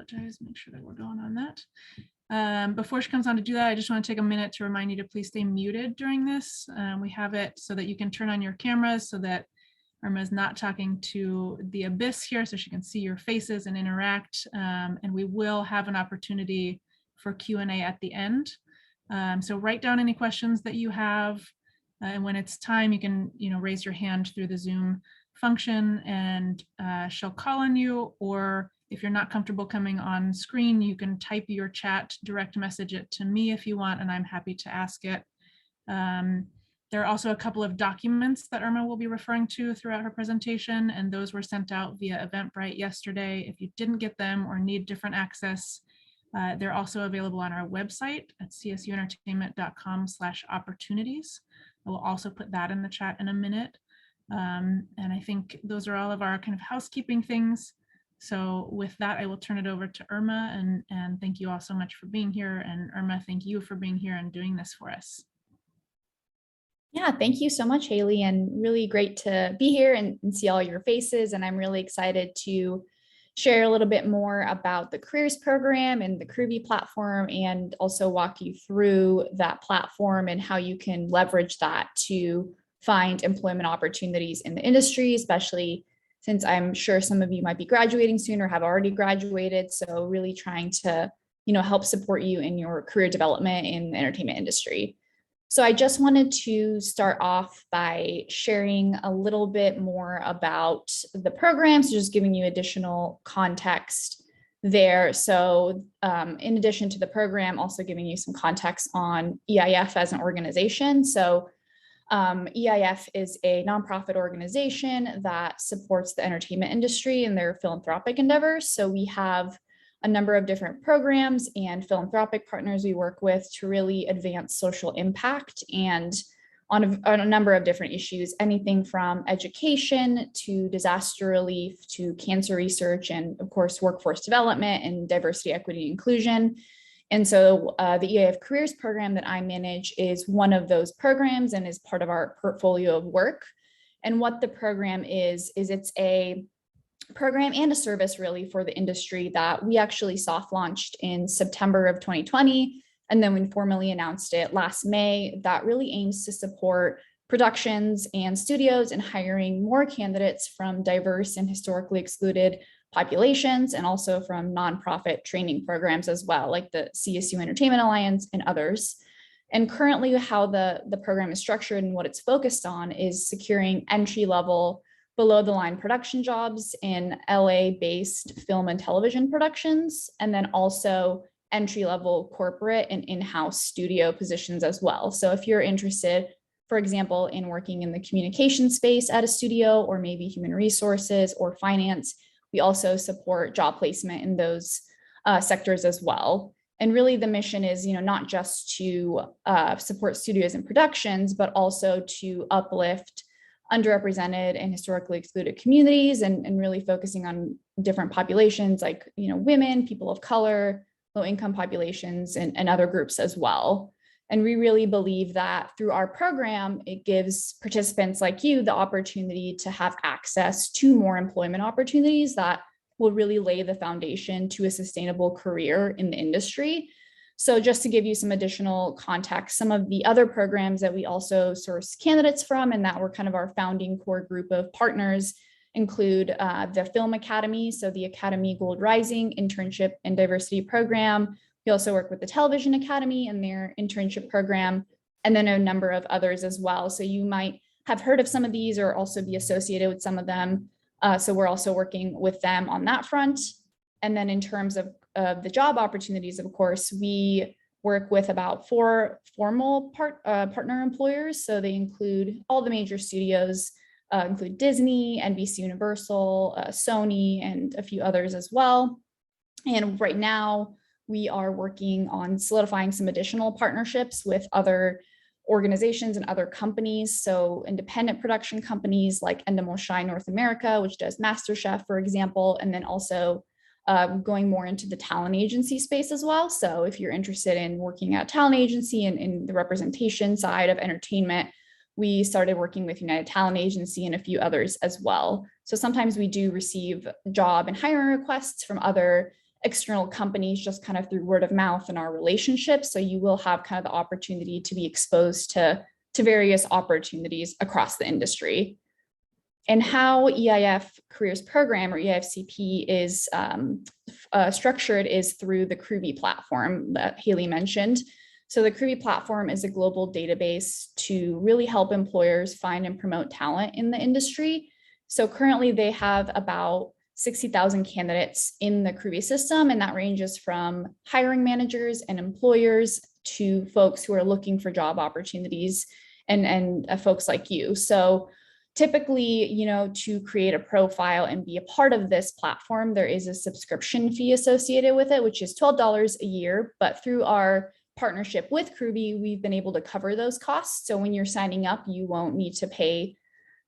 apologize, make sure that we're going on that. Before she comes on to do that, I just want to take a minute to remind you to please stay muted during this. We have it so that you can turn on your cameras so that Irma is not talking to the abyss here, so she can see your faces and interact. And we will have an opportunity for Q&A at the end. So write down any questions that you have. And when it's time, you can raise your hand through the Zoom function and she'll call on you, or if you're not comfortable coming on screen, you can type your chat, direct message it to me if you want, and I'm happy to ask it. There are also a couple of documents that Irma will be referring to throughout her presentation, and those were sent out via Eventbrite yesterday. If you didn't get them or need different access, they're also available on our website at csuentertainment.com/opportunities. I will also put that in the chat in a minute. And I think those are all of our kind of housekeeping things. So with that, I will turn it over to Irma, and thank you all so much for being here. And Irma, thank you for being here and doing this for us. Yeah, thank you so much, Haley, and really great to be here and see all your faces. And I'm really excited to share a little bit more about the careers program and the Crewvie platform, and also walk you through that platform and how you can leverage that to find employment opportunities in the industry, especially since I'm sure some of you might be graduating soon or have already graduated. So really trying to, help support you in your career development in the entertainment industry. So I just wanted to start off by sharing a little bit more about the program, so just giving you additional context there. So in addition to the program, also giving you some context on EIF as an organization. So EIF is a nonprofit organization that supports the entertainment industry and their philanthropic endeavors. So we have a number of different programs and philanthropic partners we work with to really advance social impact and on a number of different issues, anything from education to disaster relief to cancer research, and of course, workforce development and diversity, equity, and inclusion. And so the EIF Careers program that I manage is one of those programs and is part of our portfolio of work. And what the program is it's a program and a service really for the industry that we actually soft launched in September of 2020. And then we formally announced it last May. That really aims to support productions and studios in hiring more candidates from diverse and historically excluded populations, and also from nonprofit training programs as well, like the CSU Entertainment Alliance and others. And currently how the program is structured and what it's focused on is securing entry-level below the line production jobs in LA-based film and television productions, and then also entry-level corporate and in-house studio positions as well. So if you're interested, for example, in working in the communication space at a studio, or maybe human resources or finance, we also support job placement in those sectors as well. And really the mission is, not just to support studios and productions, but also to uplift underrepresented and historically excluded communities, and really focusing on different populations like, women, people of color, low income populations, and other groups as well. And we really believe that through our program, it gives participants like you the opportunity to have access to more employment opportunities that will really lay the foundation to a sustainable career in the industry. So just to give you some additional context, some of the other programs that we also source candidates from, and that were kind of our founding core group of partners, include the Film Academy, so the Academy Gold Rising Internship and Diversity Program. We also work with the Television Academy and their internship program, and then a number of others as well. So you might have heard of some of these or also be associated with some of them. So we're also working with them on that front. And then in terms of the job opportunities, of course, we work with about 4 formal partner employers. So they include all the major studios, include Disney, NBC Universal, Sony, and a few others as well. And right now we are working on solidifying some additional partnerships with other organizations and other companies. So independent production companies like Endemol Shine North America, which does MasterChef, for example, and then also going more into the talent agency space as well. So if you're interested in working at a talent agency and in the representation side of entertainment, we started working with United Talent Agency and a few others as well. So sometimes we do receive job and hiring requests from other external companies just kind of through word of mouth and our relationships. So you will have kind of the opportunity to be exposed to various opportunities across the industry. And how EIF Careers Program, or EIFCP, is structured is through the Crewvie platform that Haley mentioned. So the Crewvie platform is a global database to really help employers find and promote talent in the industry. So currently they have about 60,000 candidates in the Crewvie system, and that ranges from hiring managers and employers to folks who are looking for job opportunities and folks like you. So typically, you know, to create a profile and be a part of this platform, there is a subscription fee associated with it, which is $12 a year. But through our partnership with Crewvie, we've been able to cover those costs. So when you're signing up, you won't need to pay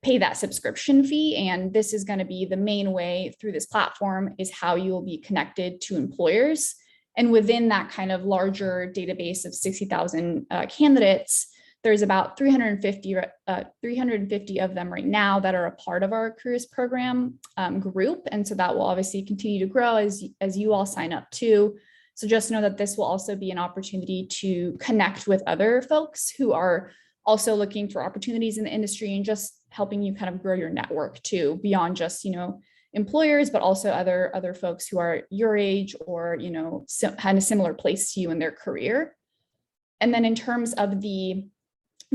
that subscription fee. And this is going to be the main way through this platform is how you will be connected to employers. And within that kind of larger database of 60,000 candidates, there's about 350 of them right now that are a part of our careers program group. And so that will obviously continue to grow as you all sign up too. So just know that this will also be an opportunity to connect with other folks who are also looking for opportunities in the industry and just helping you kind of grow your network too, beyond just, you know, employers, but also other folks who are your age or, you know, had a similar place to you in their career. And then in terms of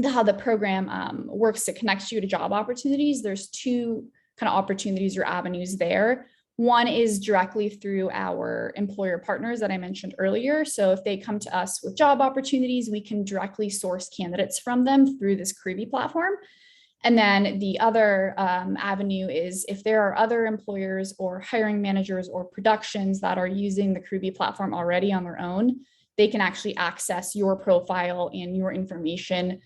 how the program works to connect you to job opportunities, there's two kind of opportunities or avenues there. One is directly through our employer partners that I mentioned earlier. So if they come to us with job opportunities, we can directly source candidates from them through this Crewvie platform. And then the other avenue is if there are other employers or hiring managers or productions that are using the Crewvie platform already on their own, they can actually access your profile and your information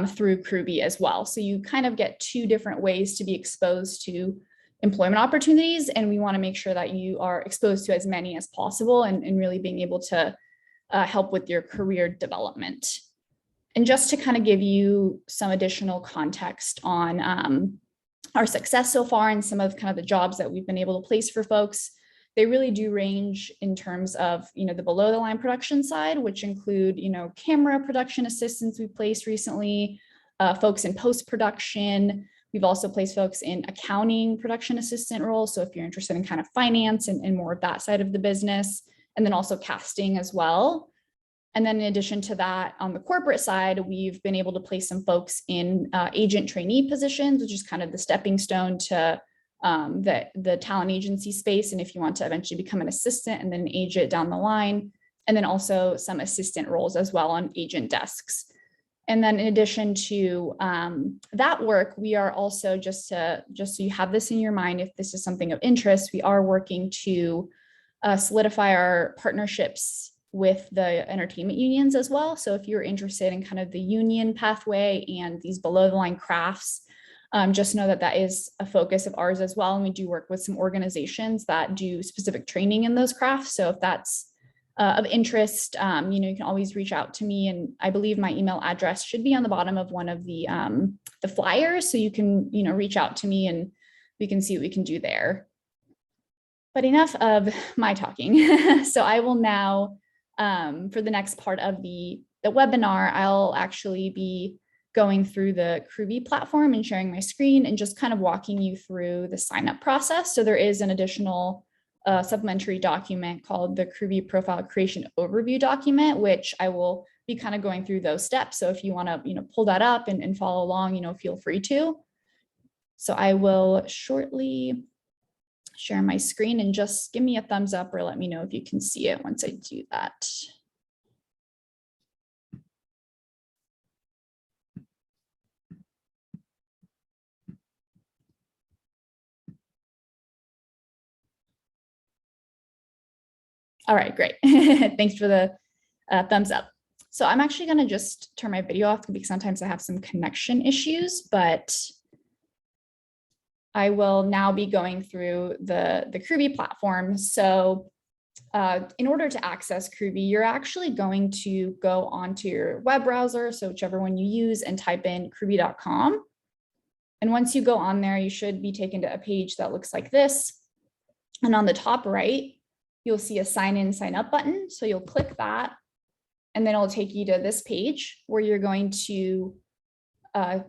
through Crewvie as well. So you kind of get two different ways to be exposed to employment opportunities. And we want to make sure that you are exposed to as many as possible and really being able to help with your career development. And just to kind of give you some additional context on our success so far and some of kind of the jobs that we've been able to place for folks, they really do range in terms of, you know, the below the line production side, which include, you know, camera production assistants we placed recently, folks in post-production. We've also placed folks in accounting production assistant roles. So if you're interested in kind of finance and more of that side of the business, and then also casting as well. And then in addition to that, on the corporate side, we've been able to place some folks in agent trainee positions, which is kind of the stepping stone to the talent agency space. And if you want to eventually become an assistant and then an agent down the line, and then also some assistant roles as well on agent desks. And then in addition to that work, we are also just so you have this in your mind, if this is something of interest, we are working to solidify our partnerships with the entertainment unions as well. So if you're interested in kind of the union pathway and these below the line crafts, just know that that is a focus of ours as well. And we do work with some organizations that do specific training in those crafts. So if that's of interest, you know, you can always reach out to me. And I believe my email address should be on the bottom of one of the flyers. So you can, you know, reach out to me and we can see what we can do there. But enough of my talking. So I will now, for the next part of the webinar, I'll actually be going through the Crewvie platform and sharing my screen and just kind of walking you through the sign up process. So there is an additional supplementary document called the Crewvie Profile Creation Overview document, which I will be kind of going through those steps. So if you want to, you know, pull that up and follow along, you know, feel free to. So I will shortly share my screen and just give me a thumbs up or let me know if you can see it once I do that. All right, great. Thanks for the thumbs up. So I'm actually going to just turn my video off because sometimes I have some connection issues, but I will now be going through the Crewvie platform. So in order to access Crewvie, you're actually going to go onto your web browser, so whichever one you use, and type in crewvie.com. And once you go on there, you should be taken to a page that looks like this. And on the top right, you'll see a sign in, sign up button. So you'll click that, and then it'll take you to this page where you're going to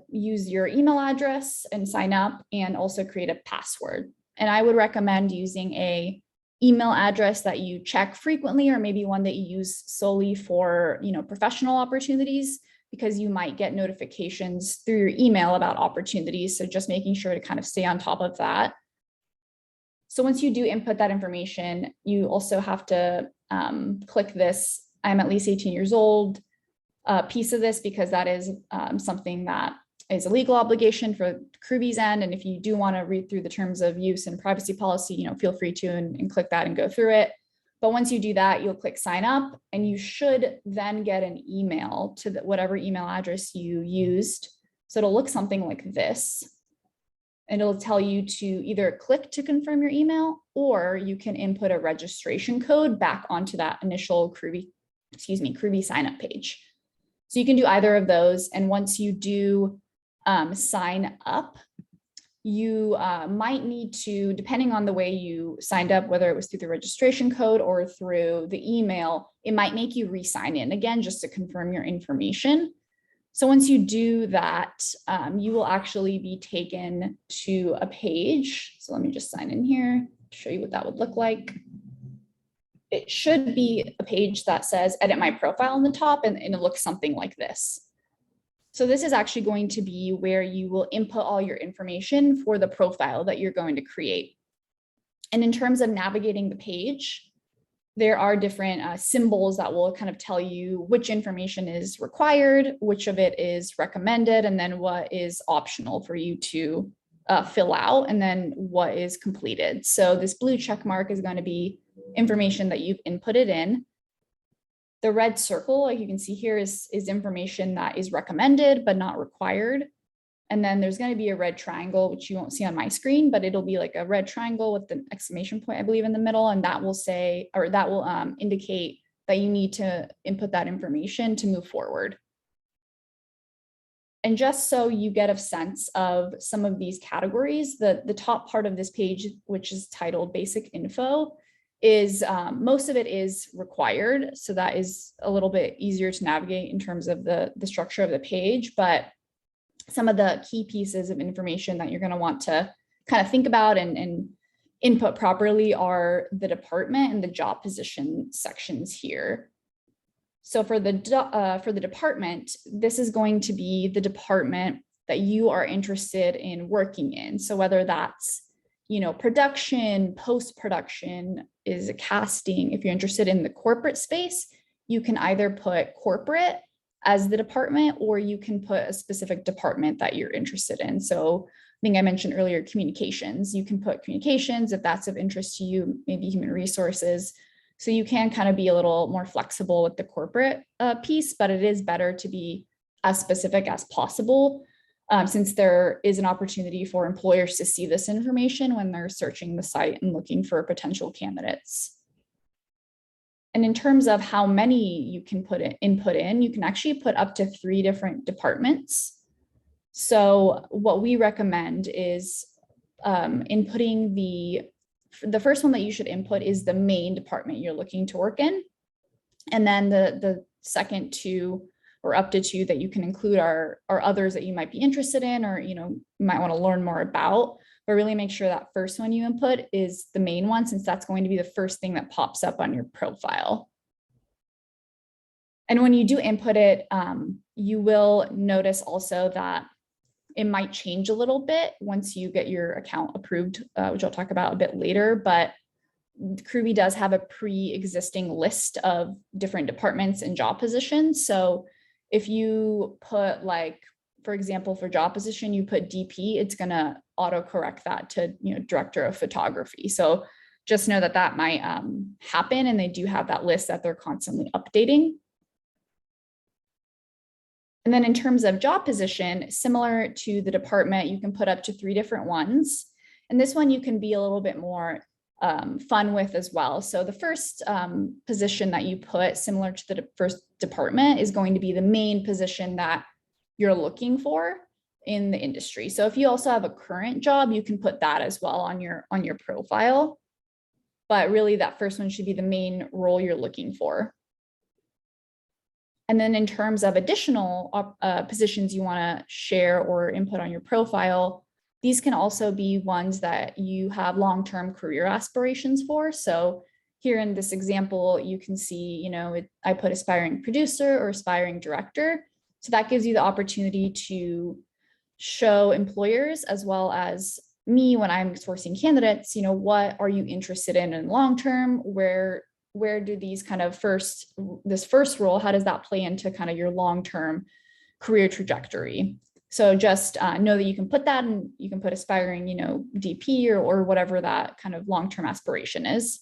use your email address and sign up, and also create a password. And I would recommend using a email address that you check frequently, or maybe one that you use solely for, professional opportunities, because you might get notifications through your email about opportunities. So just making sure to kind of stay on top of that. So once you do input that information, you also have to click this "I'm at least 18 years old" piece of this, because that is something that is a legal obligation for Crewvie's end. And if you do want to read through the terms of use and privacy policy, feel free to and click that and go through it. But once you do that, you'll click sign up, and you should then get an email to whatever email address you used. So it'll look something like this. And it'll tell you to either click to confirm your email, or you can input a registration code back onto that initial Crewvie sign up page. So you can do either of those. And once you do sign up, you might need to, depending on the way you signed up, whether it was through the registration code or through the email, it might make you re-sign in again just to confirm your information. So once you do that, you will actually be taken to a page. So let me just sign in here to show you what that would look like. It should be a page that says edit my profile on the top, and it looks something like this. So this is actually going to be where you will input all your information for the profile that you're going to create. And in terms of navigating the page, there are different symbols that will kind of tell you which information is required, which of it is recommended, and then what is optional for you to fill out, and then what is completed. So this blue check mark is going to be information that you've inputted in. The red circle, like you can see here, is information that is recommended but not required. And then there's going to be a red triangle, which you won't see on my screen, but it'll be like a red triangle with an exclamation point, I believe, in the middle. And that will say, or that will indicate that you need to input that information to move forward. And just so you get a sense of some of these categories, the top part of this page, which is titled Basic Info, is most of it is required. So that is a little bit easier to navigate in terms of the structure of the page. But some of the key pieces of information that you're going to want to kind of think about and input properly are the department and the job position sections here. So for the department, this is going to be the department that you are interested in working in. So whether that's, production, post-production, is a casting. If you're interested in the corporate space, you can either put corporate as the department, or you can put a specific department that you're interested in. So I think I mentioned earlier communications. You can put communications if that's of interest to you, maybe human resources. So you can kind of be a little more flexible with the corporate piece, but it is better to be as specific as possible, since there is an opportunity for employers to see this information when they're searching the site and looking for potential candidates. And in terms of how many you can input in, you can actually put up to 3 different departments. So what we recommend is inputting the first one that you should input is the main department you're looking to work in. And then the second 2 or up to 2 that you can include are others that you might be interested in, or you might want to learn more about. But really make sure that first one you input is the main one, since that's going to be the first thing that pops up on your profile. And when you do input it, you will notice also that it might change a little bit once you get your account approved, which I'll talk about a bit later. But Crewvie does have a pre-existing list of different departments and job positions. So if you put, like, for example, for job position, you put DP, it's going to autocorrect that to, director of photography. So just know that that might happen, and they do have that list that they're constantly updating. And then in terms of job position, similar to the department, you can put up to 3 different ones. And this one you can be a little bit more fun with as well. So the first position that you put, similar to the first department, is going to be the main position that you're looking for in the industry. So if you also have a current job, you can put that as well on your profile. but really that first one should be the main role you're looking for. And then in terms of additional positions you want to share or input on your profile, these can also be ones that you have long-term career aspirations for. So here in this example, you can see, I put aspiring producer or aspiring director. So that gives you the opportunity to show employers as well as me when I'm sourcing candidates, what are you interested in long-term? Where do these kind of this first role, how does that play into kind of your long-term career trajectory? So just know that you can put that, and you can put aspiring, DP or whatever that kind of long-term aspiration is.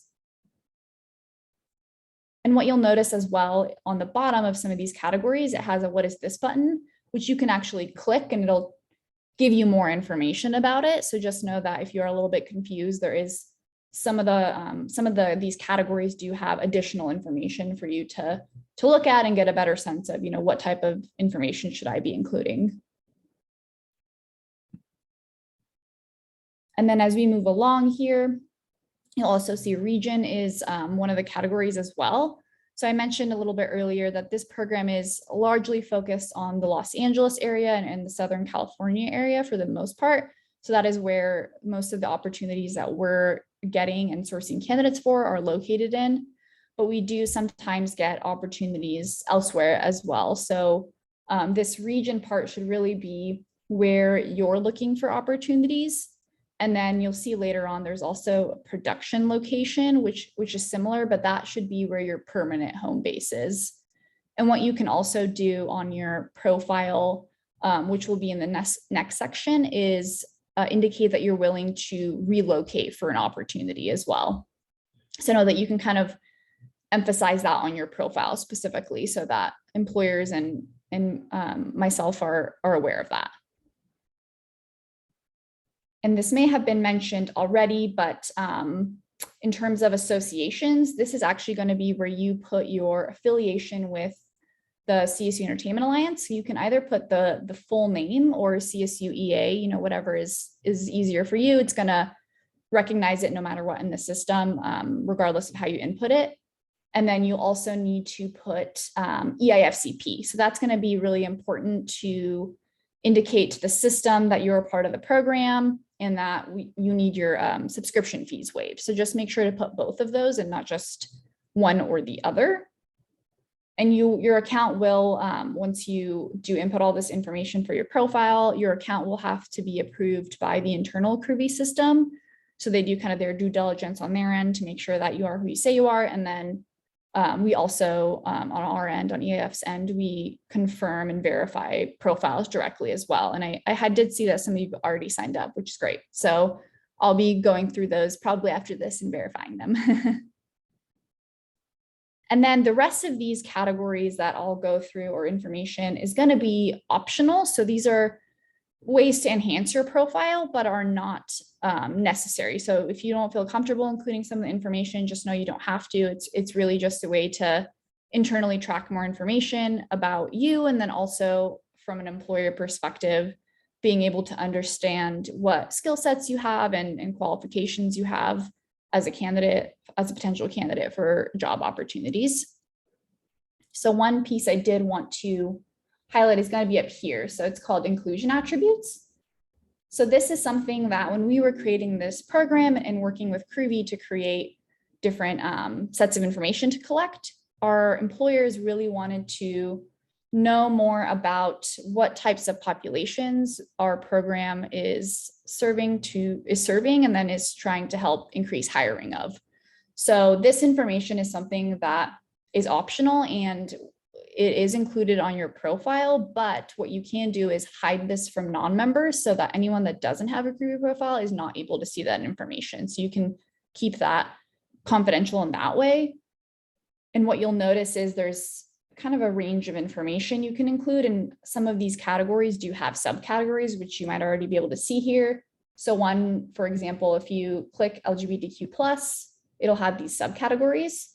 And what you'll notice as well on the bottom of some of these categories, it has a "what is this" button, which you can actually click and it'll give you more information about it. So just know that if you're a little bit confused, there is some of these categories do have additional information for you to look at and get a better sense of, what type of information should I be including. And then as we move along here, you'll also see region is one of the categories as well. So I mentioned a little bit earlier that this program is largely focused on the Los Angeles area and the Southern California area for the most part. So that is where most of the opportunities that we're getting and sourcing candidates for are located in. But we do sometimes get opportunities elsewhere as well. So this region part should really be where you're looking for opportunities. And then you'll see later on, there's also a production location, which is similar, but that should be where your permanent home base is. And what you can also do on your profile, which will be in the next section, is indicate that you're willing to relocate for an opportunity as well. So know that you can kind of emphasize that on your profile specifically so that employers and myself are aware of that. And this may have been mentioned already, but in terms of associations, this is actually going to be where you put your affiliation with the CSU Entertainment Alliance. So you can either put the full name or CSU EA, whatever is easier for you. It's going to recognize it no matter what in the system, regardless of how you input it. And then you also need to put EIFCP. So that's going to be really important to indicate to the system that you're a part of the program and that you need your subscription fees waived. So just make sure to put both of those and not just one or the other. And your account will, once you do input all this information for your profile, your account will have to be approved by the internal Crewvie system. So they do kind of their due diligence on their end to make sure that you are who you say you are. And then we also, on our end, on EIF's end, we confirm and verify profiles directly as well. And I did see that some of you have already signed up, which is great. So I'll be going through those probably after this and verifying them. And then the rest of these categories that I'll go through or information is going to be optional. So these are ways to enhance your profile, but are not necessary. So if you don't feel comfortable including some of the information, just know you don't have to. It's really just a way to internally track more information about you. And then also from an employer perspective, being able to understand what skill sets you have and qualifications you have as a candidate, as a potential candidate for job opportunities. So one piece I did want to highlight is going to be up here. So it's called inclusion attributes. So this is something that when we were creating this program and working with Crewvie to create different sets of information to collect, our employers really wanted to know more about what types of populations our program is serving and then is trying to help increase hiring of. So this information is something that is optional and it is included on your profile, but what you can do is hide this from non-members so that anyone that doesn't have a Crewvie profile is not able to see that information. So you can keep that confidential in that way. And what you'll notice is there's kind of a range of information you can include, and some of these categories do have subcategories, which you might already be able to see here. So one, for example, if you click LGBTQ+, it'll have these subcategories.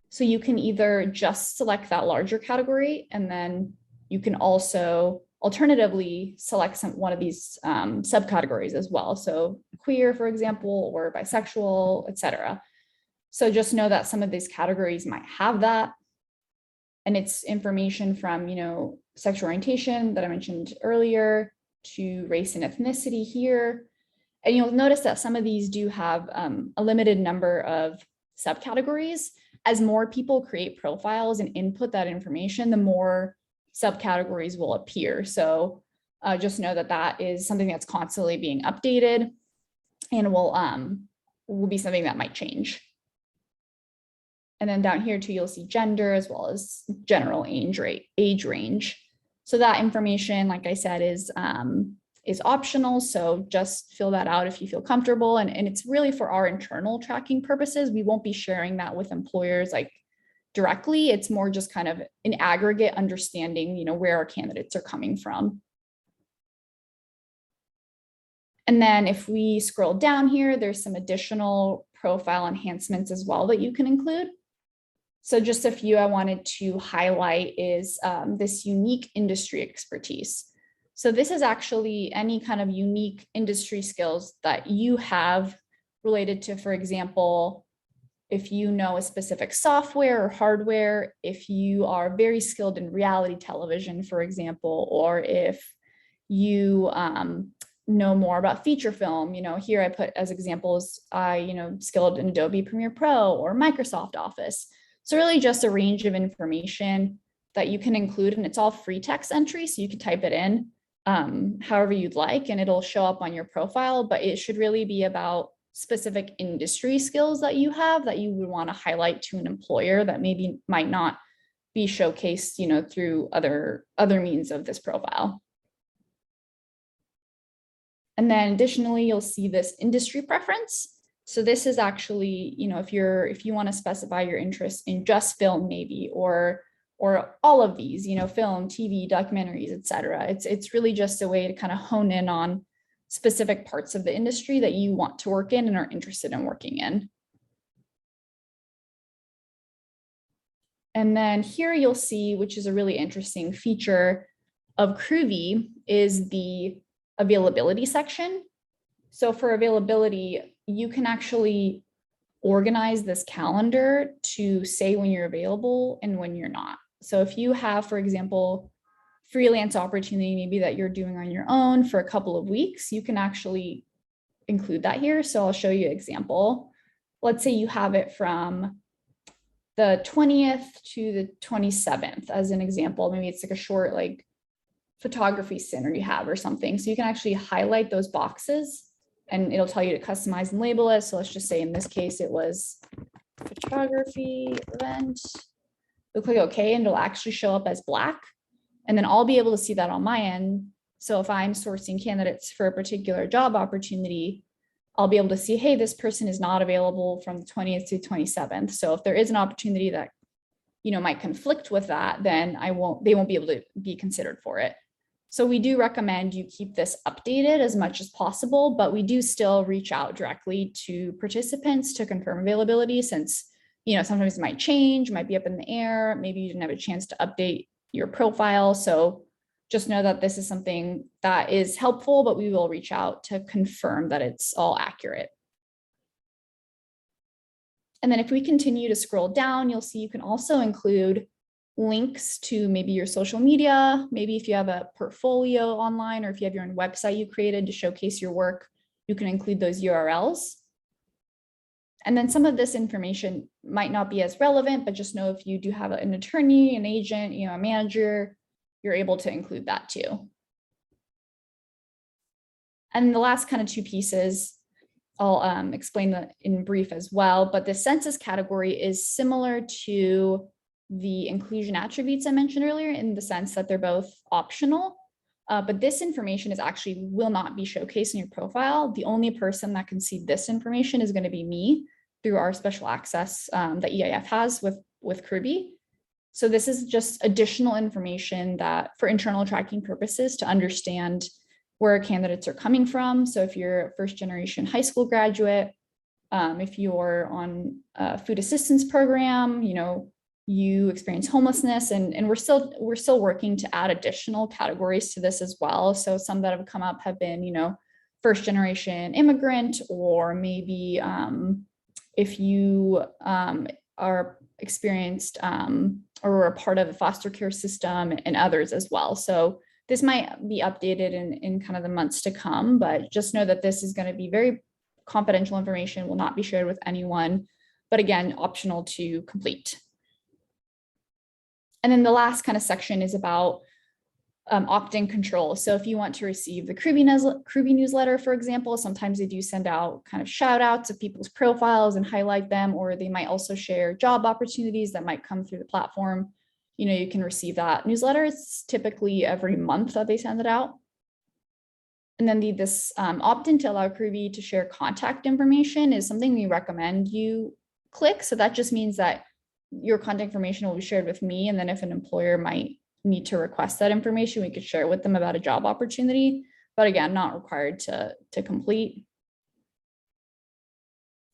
So you can either just select that larger category, and then you can also alternatively select one of these subcategories as well. So queer, for example, or bisexual, etc. So just know that some of these categories might have that. And it's information from, sexual orientation that I mentioned earlier to race and ethnicity here. And you'll notice that some of these do have a limited number of subcategories. As more people create profiles and input that information, the more subcategories will appear. So just know that that is something that's constantly being updated and will be something that might change. And then down here too, you'll see gender as well as general age range. So that information, like I said, is optional. So just fill that out if you feel comfortable. And it's really for our internal tracking purposes. We won't be sharing that with employers like directly. It's more just kind of an aggregate understanding, where our candidates are coming from. And then if we scroll down here, there's some additional profile enhancements as well that you can include. So just a few I wanted to highlight is this unique industry expertise. So this is actually any kind of unique industry skills that you have related to, for example, if you know a specific software or hardware, if you are very skilled in reality television, for example, or if you know more about feature film, here I put as examples, skilled in Adobe Premiere Pro or Microsoft Office. So really just a range of information that you can include, and it's all free text entry. So you can type it in however you'd like, and it'll show up on your profile, but it should really be about specific industry skills that you have that you would want to highlight to an employer that maybe might not be showcased, through other means of this profile. And then additionally, you'll see this industry preference. So this is actually, if you want to specify your interest in just film maybe, or all of these, film, TV, documentaries, etc. It's really just a way to kind of hone in on specific parts of the industry that you want to work in and are interested in working in. And then here you'll see, which is a really interesting feature of Crewvie, is the availability section. So for availability, you can actually organize this calendar to say when you're available and when you're not. So if you have, for example, freelance opportunity, maybe that you're doing on your own for a couple of weeks, you can actually include that here. So I'll show you an example. Let's say you have it from the 20th to the 27th as an example. Maybe it's like a short photography center you have or something. So you can actually highlight those boxes and it'll tell you to customize and label it. So let's just say in this case, it was photography event. You'll click OK, and it'll actually show up as black. And then I'll be able to see that on my end. So if I'm sourcing candidates for a particular job opportunity, I'll be able to see, hey, this person is not available from the 20th to 27th. So if there is an opportunity that, might conflict with that, then they won't be able to be considered for it. So we do recommend you keep this updated as much as possible, but we do still reach out directly to participants to confirm availability since, sometimes it might change, might be up in the air, maybe you didn't have a chance to update your profile. So just know that this is something that is helpful, but we will reach out to confirm that it's all accurate. And then if we continue to scroll down, you'll see you can also include links to maybe your social media, maybe if you have a portfolio online or if you have your own website you created to showcase your work, you can include those URLs. And then some of this information might not be as relevant, but just know if you do have an attorney, an agent, a manager, you're able to include that too. And the last kind of two pieces, I'll explain that in brief as well, but the census category is similar to the inclusion attributes I mentioned earlier in the sense that they're both optional, but this information will not be showcased in your profile. The only person that can see this information is going to be me through our special access that EIF has with Crewvie. So this is just additional information that for internal tracking purposes to understand where candidates are coming from. So if you're a first generation high school graduate, if you're on a food assistance program, you experience homelessness, and we're still working to add additional categories to this as well. So some that have come up have been, first generation immigrant, or maybe if you are experienced or are a part of the foster care system, and others as well. So this might be updated in kind of the months to come, but just know that this is going to be very confidential information, will not be shared with anyone, but again, optional to complete. And then the last kind of section is about opt-in control. So if you want to receive the Crewvie newsletter, for example, sometimes they do send out kind of shout outs of people's profiles and highlight them, or they might also share job opportunities that might come through the platform. You know, you can receive that newsletter. It's typically every month that they send it out. And then this opt-in to allow Crewvie to share contact information is something we recommend you click. So that just means that your contact information will be shared with me. And then if an employer might need to request that information, we could share it with them about a job opportunity, but again, not required to complete.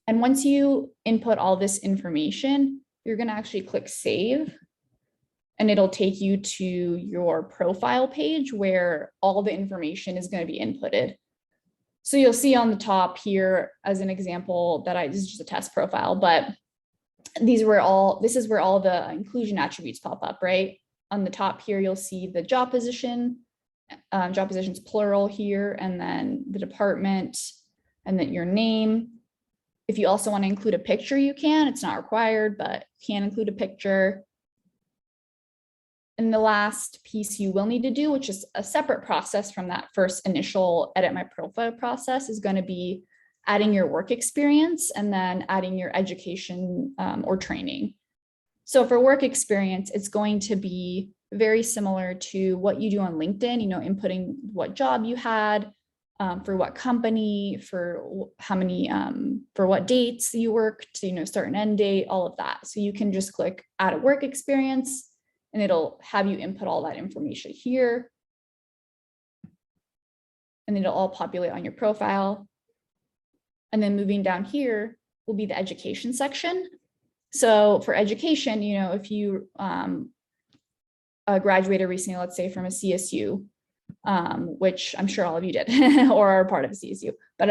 And once you input all this information, you're going to actually click save, and it'll take you to your profile page where all the information is going to be inputted. So you'll see on the top here, as an example, that this is just a test profile, but this is where all the inclusion attributes pop up, right? On the top here, you'll see the job position, job positions plural here, and then the department, and then your name. If you also want to include a picture, you can. It's not required, but you can include a picture. And the last piece you will need to do, which is a separate process from that first initial edit my profile process, is going to be adding your work experience and then adding your education or training. So for work experience, it's going to be very similar to what you do on LinkedIn, you know, inputting what job you had, for what company, for how many, for what dates you worked, you know, start and end date, all of that. So you can just click add a work experience and it'll have you input all that information here. And it'll all populate on your profile. And then moving down here will be the education section. So for education, you know, if you graduated recently, let's say from a CSU, which I'm sure all of you did or are part of a CSU, but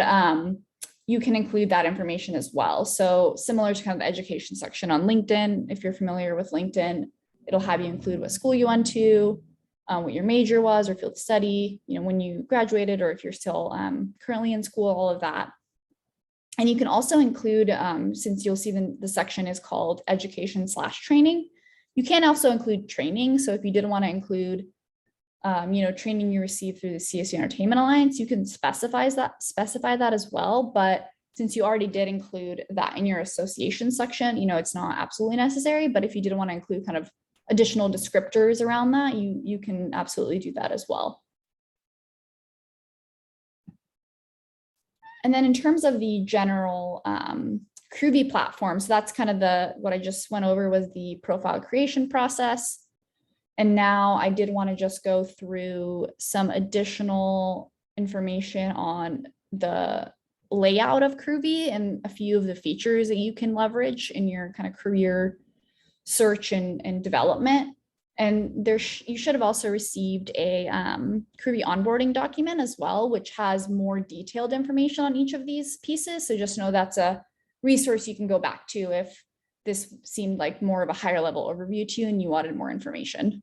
you can include that information as well. So similar to kind of the education section on LinkedIn, if you're familiar with LinkedIn, it'll have you include what school you went to, what your major was or field of study, you know, when you graduated, or if you're still currently in school, all of that. And you can also include, since you'll see the section is called education/training, you can also include training. So if you didn't want to include, you know, training you received through the CSU Entertainment Alliance, you can specify that as well. But since you already did include that in your association section, you know, it's not absolutely necessary. But if you didn't want to include kind of additional descriptors around that, you can absolutely do that as well. And then in terms of the general Crewvie platform, so that's kind of what I just went over was the profile creation process. And now I did want to just go through some additional information on the layout of Crewvie and a few of the features that you can leverage in your kind of career search and development. And you should have also received a Crewvie onboarding document as well, which has more detailed information on each of these pieces. So just know that's a resource you can go back to if this seemed like more of a higher level overview to you and you wanted more information.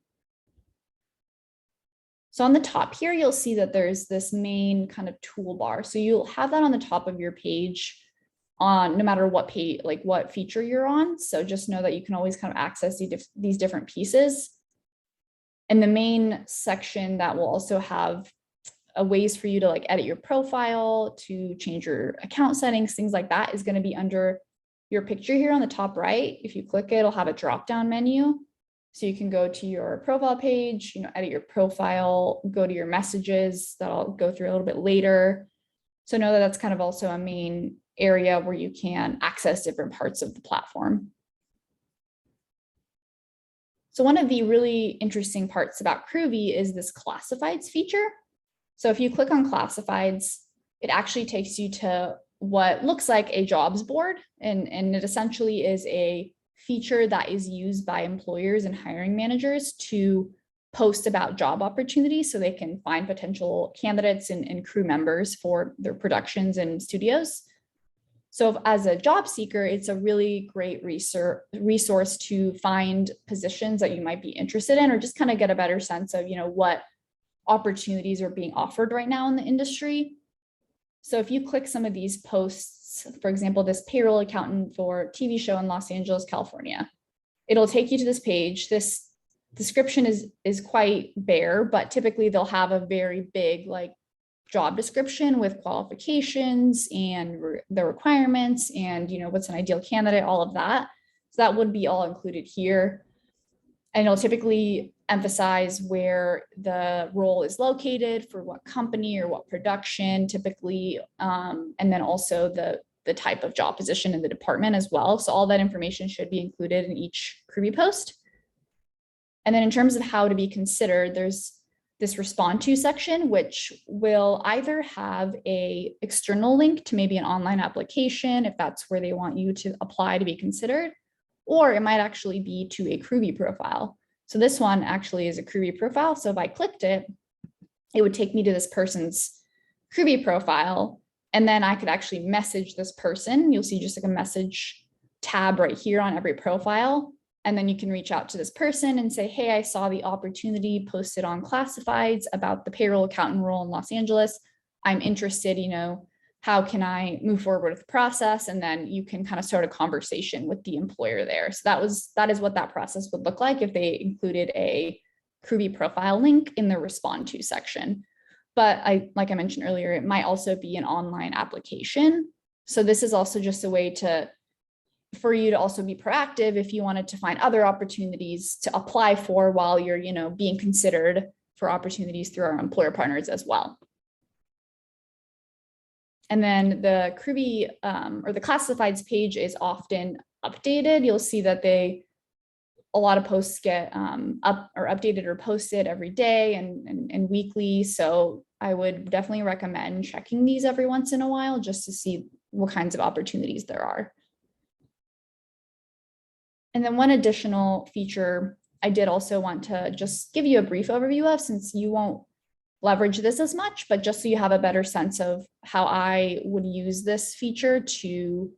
So on the top here, you'll see that there's this main kind of toolbar. So you'll have that on the top of your page on no matter what page, like what feature you're on. So just know that you can always kind of access these different pieces. And the main section that will also have ways for you to like edit your profile, to change your account settings, things like that, is going to be under your picture here on the top right. If you click it, it'll have a drop-down menu. So you can go to your profile page, you know, edit your profile, go to your messages that I'll go through a little bit later. So know that that's kind of also a main area where you can access different parts of the platform. So one of the really interesting parts about Crewvie is this classifieds feature. So if you click on classifieds, it actually takes you to what looks like a jobs board. And it essentially is a feature that is used by employers and hiring managers to post about job opportunities so they can find potential candidates and crew members for their productions and studios. So as a job seeker, it's a really great resource to find positions that you might be interested in, or just kind of get a better sense of, what opportunities are being offered right now in the industry. So if you click some of these posts, for example, this payroll accountant for TV show in Los Angeles, California, it'll take you to this page. This description is quite bare, but typically they'll have a very big job description with qualifications and the requirements and what's an ideal candidate, all of that. So that would be all included here. And it'll typically emphasize where the role is located, for what company or what production typically, and then also the type of job position in the department as well. So all that information should be included in each Crewvie post. And then in terms of how to be considered, there's this respond to section, which will either have a external link to maybe an online application, if that's where they want you to apply to be considered, or it might actually be to a Crewvie profile. So this one actually is a Crewvie profile. So if I clicked it, it would take me to this person's Crewvie profile. And then I could actually message this person. You'll see just like a message tab right here on every profile. And then you can reach out to this person and say, hey, I saw the opportunity posted on classifieds about the payroll accountant role in Los Angeles. I'm interested, how can I move forward with the process? And then you can kind of start a conversation with the employer there. So that is what that process would look like if they included a Crewvie profile link in the respond to section. But like I mentioned earlier, it might also be an online application. So this is also just a way for you to also be proactive if you wanted to find other opportunities to apply for while you're, being considered for opportunities through our employer partners as well. And then the Crewvie or the classifieds page is often updated. You'll see that a lot of posts get updated or posted every day and weekly. So I would definitely recommend checking these every once in a while just to see what kinds of opportunities there are. And then one additional feature I did also want to just give you a brief overview of, since you won't leverage this as much, but just so you have a better sense of how I would use this feature to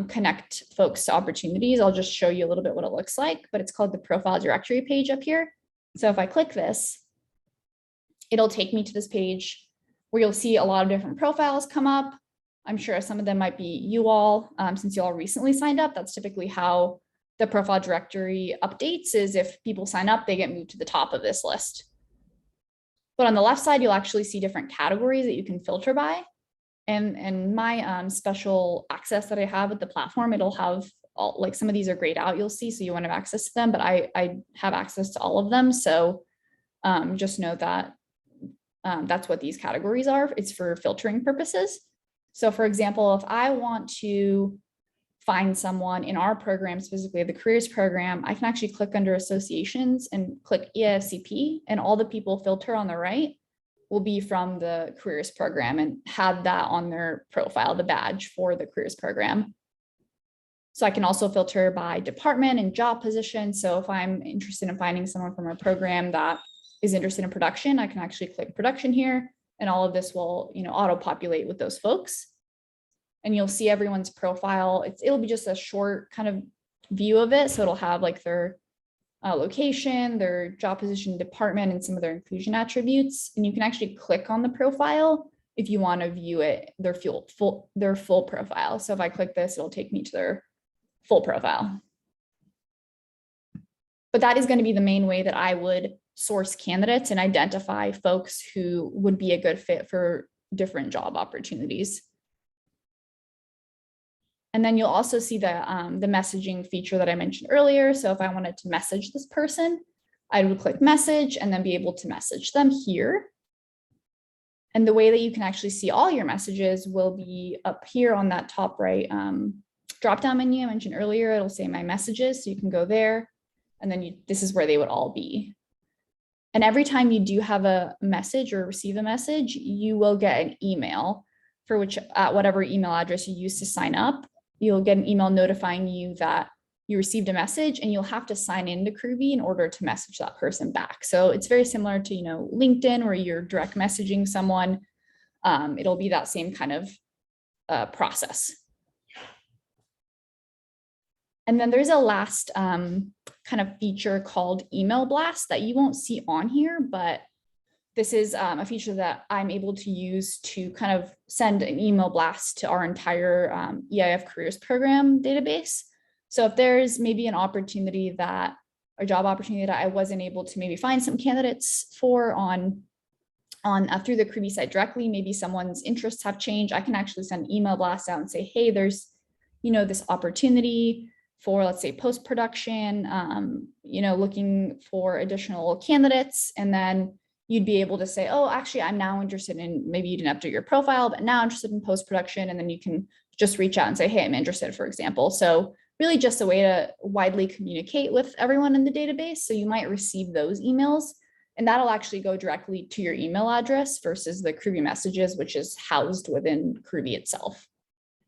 connect folks to opportunities. I'll just show you a little bit what it looks like, but it's called the profile directory page up here. So if I click this, it'll take me to this page where you'll see a lot of different profiles come up. I'm sure some of them might be you all, since you all recently signed up. That's typically how the profile directory updates, is if people sign up, they get moved to the top of this list. But on the left side, you'll actually see different categories that you can filter by. And my special access that I have with the platform, it'll have all, some of these are grayed out, you'll see, so you won't have access to them, but I have access to all of them. So just know that that's what these categories are. It's for filtering purposes. So for example, if I want to find someone in our program, specifically the careers program, I can actually click under associations and click EIFCP, and all the people filter on the right will be from the careers program and have that on their profile, the badge for the careers program. So I can also filter by department and job position. So if I'm interested in finding someone from our program that is interested in production, I can actually click production here, and all of this will, auto-populate with those folks. And you'll see everyone's profile. It'll be just a short kind of view of it. So it'll have their location, their job position, department, and some of their inclusion attributes. And you can actually click on the profile if you want to view it, their full profile. So if I click this, it'll take me to their full profile. But that is going to be the main way that I would source candidates and identify folks who would be a good fit for different job opportunities. And then you'll also see the messaging feature that I mentioned earlier. So if I wanted to message this person, I would click message and then be able to message them here. And the way that you can actually see all your messages will be up here on that top right drop-down menu I mentioned earlier. It'll say my messages, so you can go there, and then this is where they would all be. And every time you do have a message or receive a message, you will get an email for which at whatever email address you use to sign up. You'll get an email notifying you that you received a message, and you'll have to sign into Crewvie in order to message that person back. So it's very similar to, LinkedIn, where you're direct messaging someone. It'll be that same kind of process. And then there's a last kind of feature called email blast that you won't see on here, but this is a feature that I'm able to use to kind of send an email blast to our entire EIF careers program database. So if there's maybe an opportunity that, or job opportunity that I wasn't able to maybe find some candidates for on through the Crewvie site directly, maybe someone's interests have changed, I can actually send an email blast out and say, hey, there's, this opportunity for, let's say, post-production, looking for additional candidates. And then you'd be able to say, oh, actually, I'm now interested in, maybe you didn't update your profile, but now interested in post-production. And then you can just reach out and say, hey, I'm interested, for example. So really just a way to widely communicate with everyone in the database. So you might receive those emails, and that'll actually go directly to your email address versus the Crewvie messages, which is housed within Crewvie itself.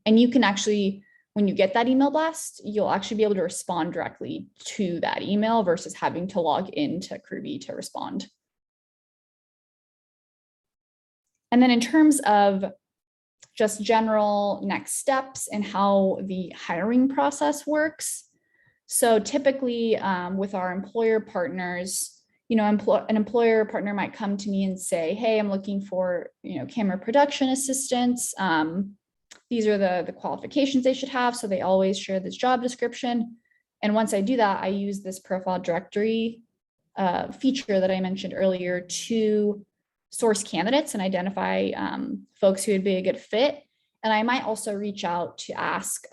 And you can actually, when you get that email blast, you'll actually be able to respond directly to that email versus having to log into Crewvie to respond. And then in terms of just general next steps and how the hiring process works. So typically with our employer partners, an employer partner might come to me and say, hey, I'm looking for, camera production assistants. These are the qualifications they should have. So they always share this job description. And once I do that, I use this profile directory feature that I mentioned earlier to source candidates and identify folks who would be a good fit. And I might also reach out to ask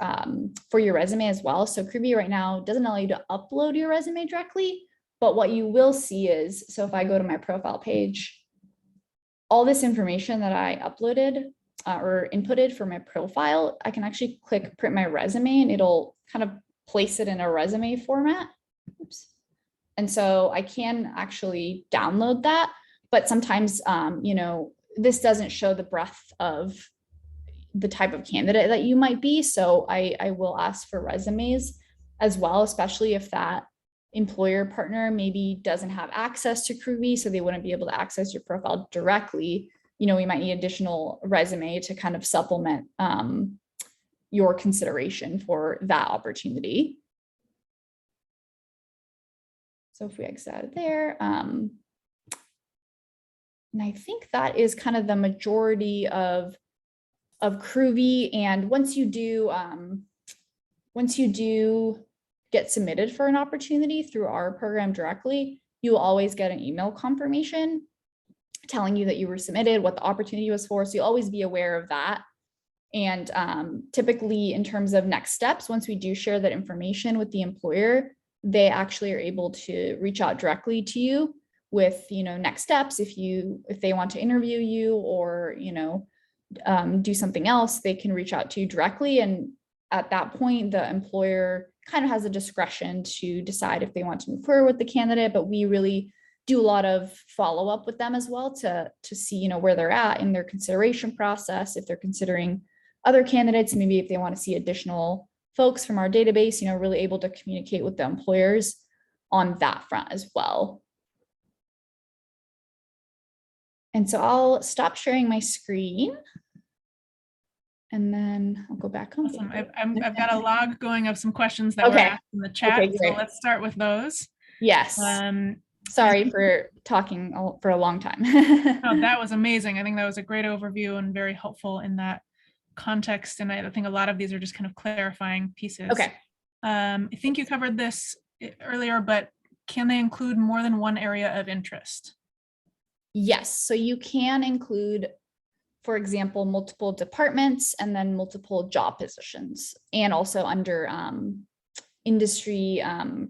for your resume as well. So Crewvie right now doesn't allow you to upload your resume directly, but what you will see is, so if I go to my profile page, all this information that I uploaded or inputted for my profile, I can actually click print my resume and it'll kind of place it in a resume format. Oops. And so I can actually download that. But sometimes, this doesn't show the breadth of the type of candidate that you might be. So I will ask for resumes as well, especially if that employer partner maybe doesn't have access to Crewvie, so they wouldn't be able to access your profile directly. We might need additional resume to kind of supplement your consideration for that opportunity. So if we exit out of there, and I think that is kind of the majority of Crewvie. And once you do get submitted for an opportunity through our program directly, you will always get an email confirmation telling you that you were submitted, what the opportunity was for. So you'll always be aware of that. And typically in terms of next steps, once we do share that information with the employer, they actually are able to reach out directly to you with, next steps. If they want to interview you or, do something else, they can reach out to you directly. And at that point, the employer kind of has the discretion to decide if they want to move forward with the candidate, but we really do a lot of follow-up with them as well to see, where they're at in their consideration process, if they're considering other candidates, maybe if they want to see additional folks from our database, really able to communicate with the employers on that front as well. And so I'll stop sharing my screen and then I'll go back on. Awesome. I've got a log going of some questions that were asked in the chat. Okay, so let's start with those. Yes. Sorry for talking for a long time. No, that was amazing. I think that was a great overview and very helpful in that context. And I think a lot of these are just kind of clarifying pieces. Okay. I think you covered this earlier, but can they include more than one area of interest? Yes. So you can include, for example, multiple departments and then multiple job positions, and also under industry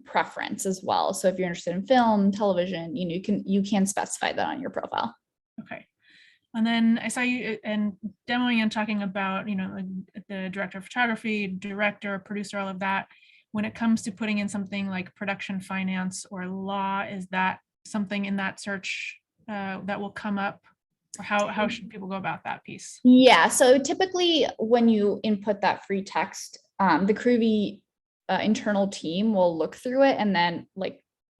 preference as well. So if you're interested in film, television, you can specify that on your profile. Okay. And then I saw you and demoing and talking about, like the director of photography, director, producer, all of that. When it comes to putting in something like production, finance, or law, is that something in that search that will come up? Or how should people go about that piece? Yeah, so typically when you input that free text, the Crewvie internal team will look through it, and then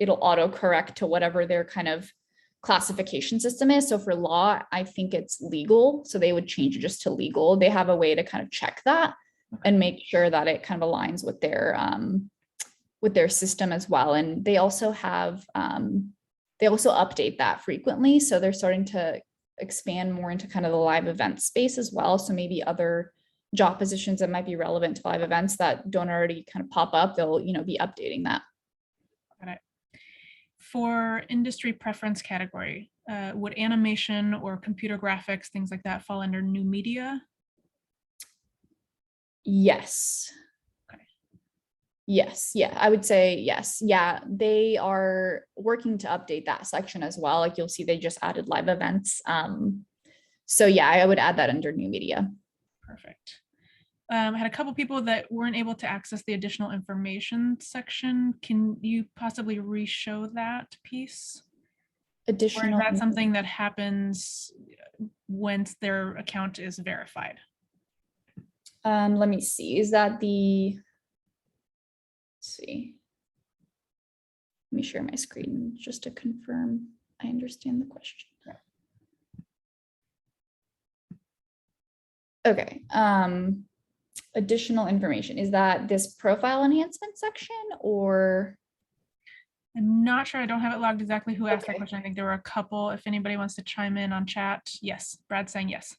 it'll auto correct to whatever their kind of classification system is. So for law, I think it's legal. So they would change it just to legal. They have a way to kind of check that. and make sure that it kind of aligns with their system as well. And they also have, they also update that frequently. So they're starting to expand more into kind of the live event space as well. So maybe other job positions that might be relevant to live events that don't already kind of pop up, they'll, be updating that. Got it. For industry preference category, would animation or computer graphics, things like that, fall under new media? Yes. Okay. Yes. Yeah, I would say yes. Yeah, they are working to update that section as well. Like you'll see they just added live events. So yeah, I would add that under new media. Perfect. I had a couple people that weren't able to access the additional information section. Can you possibly re-show that piece? Or is that something that happens once their account is verified? Let me see. Is that let's see. Let me share my screen just to confirm I understand the question. Okay. Additional information. Is that this profile enhancement section or? I'm not sure. I don't have it logged exactly who asked that question. I think there were a couple. If anybody wants to chime in on chat. Yes, Brad's saying yes.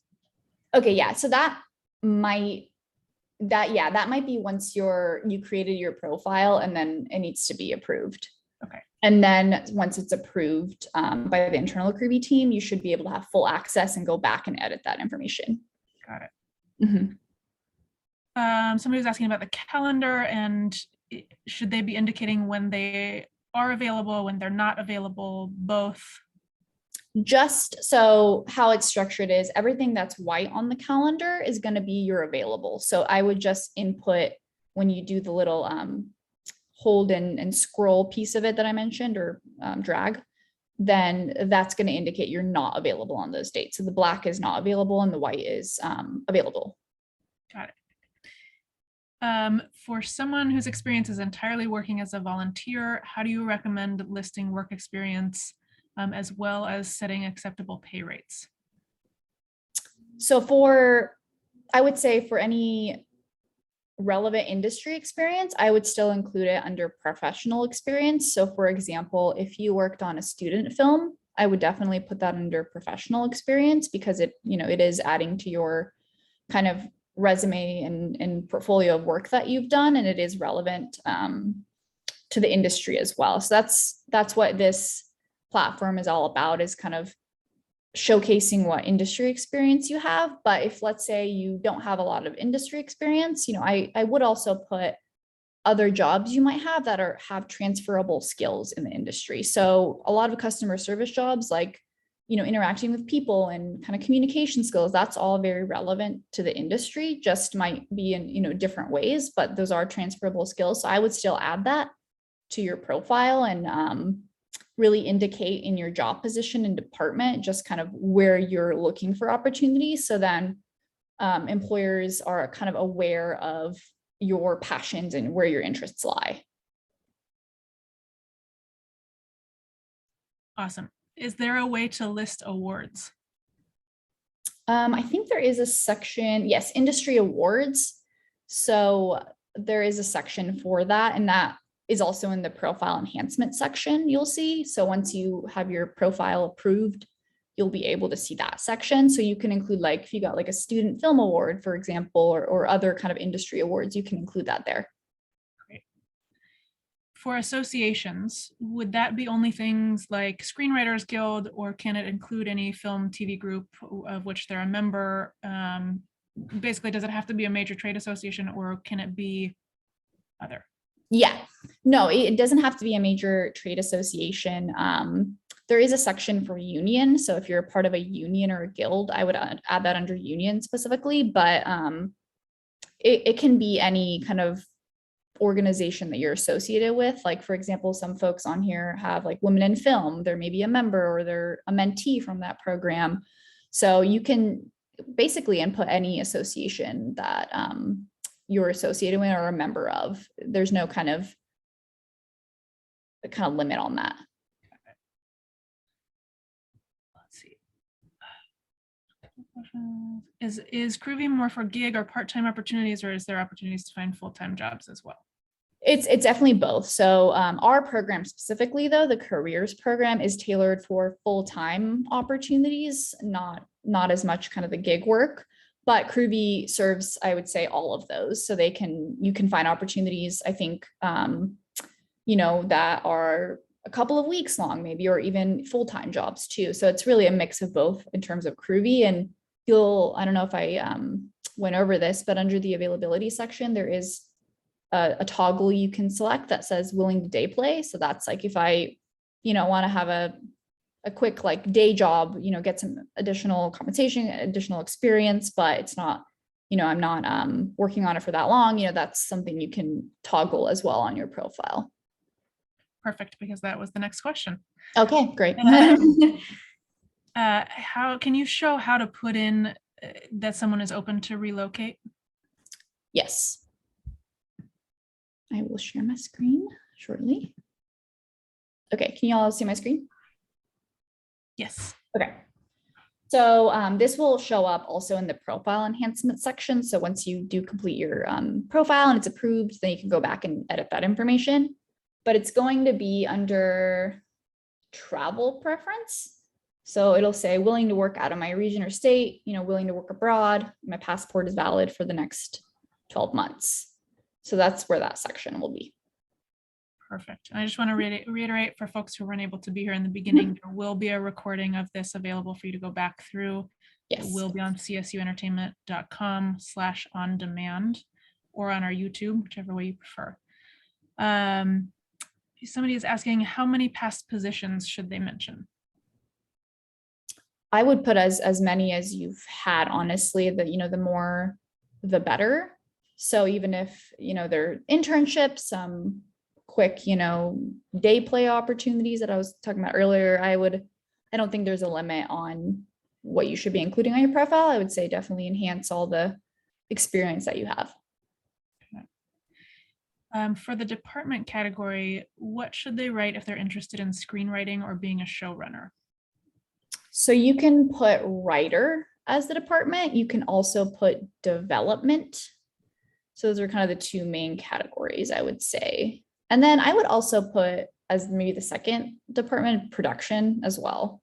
Okay, yeah. So that might be once you created your profile and then it needs to be approved. Okay. And then once it's approved by the internal Crewvie team, you should be able to have full access and go back and edit that information. Got it. Mm-hmm. Somebody was asking about the calendar and should they be indicating when they are available, when they're not available, both? Just so how it's structured is everything that's white on the calendar is going to be your available. So I would just input when you do the little hold and scroll piece of it that I mentioned, or drag, then that's going to indicate you're not available on those dates. So the black is not available and the white is available. Got it. For someone whose experience is entirely working as a volunteer, how do you recommend listing work experience as well as setting acceptable pay rates? So I would say for any relevant industry experience, I would still include it under professional experience. So for example, if you worked on a student film, I would definitely put that under professional experience because it is adding to your kind of resume and portfolio of work that you've done, and it is relevant to the industry as well. So that's what this platform is all about, is kind of showcasing what industry experience you have. But if, let's say, you don't have a lot of industry experience, I would also put other jobs you might have that have transferable skills in the industry. So a lot of customer service jobs, like interacting with people and kind of communication skills, that's all very relevant to the industry, just might be in different ways, but those are transferable skills. So I would still add that to your profile and really indicate in your job position and department just kind of where you're looking for opportunities. So then employers are kind of aware of your passions and where your interests lie. Awesome. Is there a way to list awards? I think there is a section, yes, industry awards. So there is a section for that, and that is also in the profile enhancement section, you'll see. So once you have your profile approved, you'll be able to see that section. So you can include, like, if you got like a student film award, for example, or other kind of industry awards, you can include that there. Great. For associations, would that be only things like Screenwriters Guild, or can it include any film TV group of which they're a member? Basically, does it have to be a major trade association, or can it be other? Yeah, no, it doesn't have to be a major trade association. There is a section for union. So if you're a part of a union or a guild, I would add that under union specifically, but it can be any kind of organization that you're associated with. Like, for example, some folks on here have like Women in Film. They're maybe a member or they're a mentee from that program. So you can basically input any association that you're associated with or a member of. There's no kind of limit on that. Let's see. Is Crewvie more for gig or part-time opportunities, or is there opportunities to find full-time jobs as well? It's definitely both. So our program specifically, though, the careers program is tailored for full-time opportunities, not as much kind of the gig work. But Crewvie serves, I would say, all of those. So you can find opportunities, I think, that are a couple of weeks long, maybe, or even full-time jobs too. So it's really a mix of both in terms of Crewvie. And I don't know if I went over this, but under the availability section, there is a toggle you can select that says willing to day play. So that's like if I, want to have a quick like day job, get some additional compensation, additional experience, but it's not, I'm not working on it for that long, that's something you can toggle as well on your profile. Perfect, because that was the next question. Okay, great. How can you show how to put in that someone is open to relocate? Yes. I will share my screen shortly. Okay, can you all see my screen? Yes. Okay. So this will show up also in the profile enhancement section. So once you do complete your profile and it's approved, then you can go back and edit that information. But it's going to be under travel preference. So it'll say willing to work out of my region or state, willing to work abroad. My passport is valid for the next 12 months. So that's where that section will be. Perfect. I just want to reiterate for folks who weren't able to be here in the beginning, there will be a recording of this available for you to go back through. Yes. It will be on csuentertainment.com/on-demand or on our YouTube, whichever way you prefer. Somebody is asking, how many past positions should they mention? I would put as many as you've had, honestly. The more, the better. So even if, they're internships, quick, day play opportunities that I was talking about earlier, I don't think there's a limit on what you should be including on your profile. I would say definitely enhance all the experience that you have. For the department category, what should they write if they're interested in screenwriting or being a showrunner? So you can put writer as the department. You can also put development. So those are kind of the two main categories, I would say. And then I would also put as maybe the second department, production as well.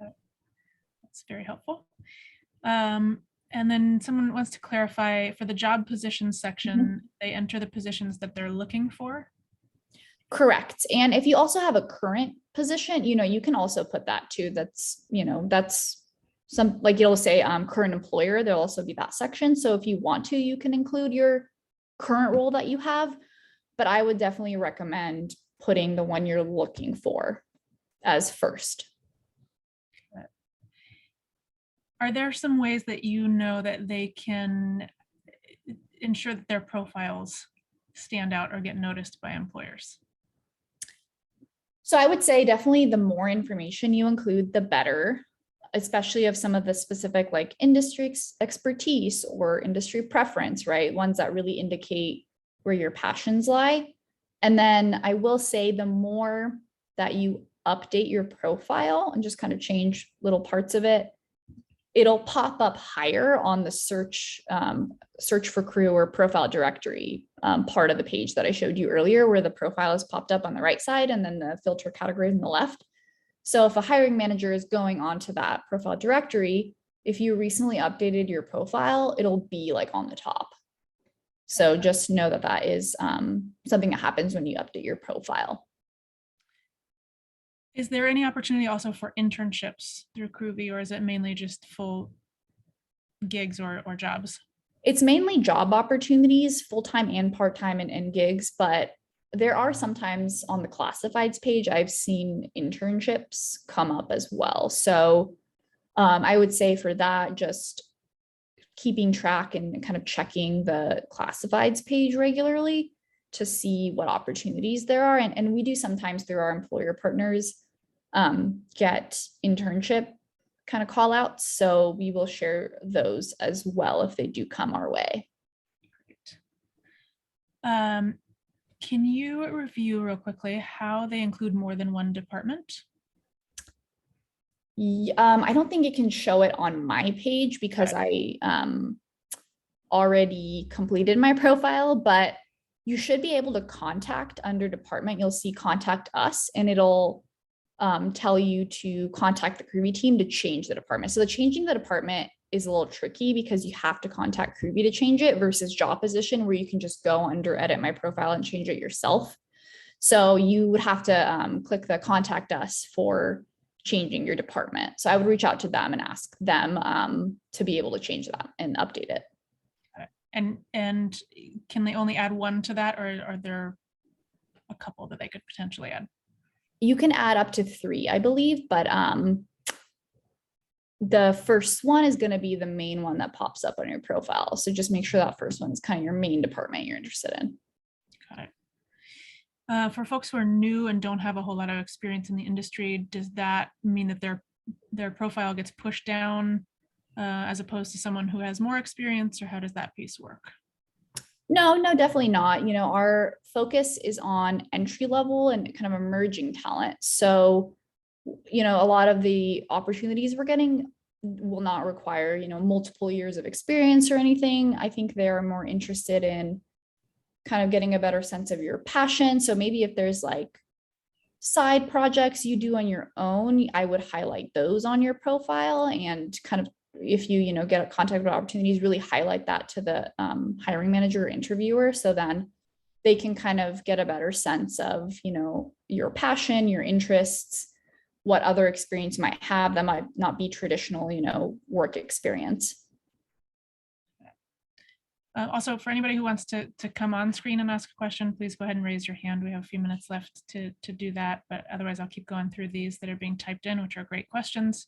Okay. That's very helpful. And then someone wants to clarify for the job positions section, they enter the positions that they're looking for. Correct. And if you also have a current position, you can also put that too. That's some, like it'll say current employer, there'll also be that section. So if you want to, you can include your current role that you have, but I would definitely recommend putting the one you're looking for as first. Are there some ways that that they can ensure that their profiles stand out or get noticed by employers? So I would say definitely the more information you include, the better, especially of some of the specific like industry expertise or industry preference, right? Ones that really indicate where your passions lie. And then I will say the more that you update your profile and just kind of change little parts of it, it'll pop up higher on the search for crew or profile directory part of the page that I showed you earlier, where the profile is popped up on the right side and then the filter category on the left. So if a hiring manager is going onto that profile directory, if you recently updated your profile, it'll be like on the top. So just know that that is something that happens when you update your profile. Is there any opportunity also for internships through Crewvie, or is it mainly just full gigs or jobs? It's mainly job opportunities, full-time and part-time and gigs, but there are sometimes on the classifieds page, I've seen internships come up as well. So I would say for that, just keeping track and kind of checking the classifieds page regularly to see what opportunities there are. And we do sometimes through our employer partners get internship kind of call outs. So we will share those as well if they do come our way. Great. Can you review real quickly how they include more than one department? I don't think it can show it on my page because I already completed my profile, but you should be able to contact under department. You'll see contact us and it'll tell you to contact the Crewvie team to change the department. So the changing the department is a little tricky because you have to contact Crewvie to change it versus job position where you can just go under edit my profile and change it yourself. So you would have to click the contact us for changing your department. So I would reach out to them and ask them to be able to change that and update it. And can they only add one to that, or are there a couple that they could potentially add? You can add up to 3, I believe, but the first one is going to be the main one that pops up on your profile. So just make sure that first one is kind of your main department you're interested in. Got it. For folks who are new and don't have a whole lot of experience in the industry, does that mean that their profile gets pushed down as opposed to someone who has more experience, or how does that piece work? No, definitely not. Our focus is on entry level and kind of emerging talent. So, a lot of the opportunities we're getting will not require, multiple years of experience or anything. I think they're more interested in kind of getting a better sense of your passion. So maybe if there's like side projects you do on your own, I would highlight those on your profile and kind of, if you get a contact with opportunities, really highlight that to the hiring manager or interviewer. So then they can kind of get a better sense of, your passion, your interests, what other experience you might have that might not be traditional, work experience. Also, for anybody who wants to come on screen and ask a question, please go ahead and raise your hand. We have a few minutes left to do that, but otherwise I'll keep going through these that are being typed in, which are great questions.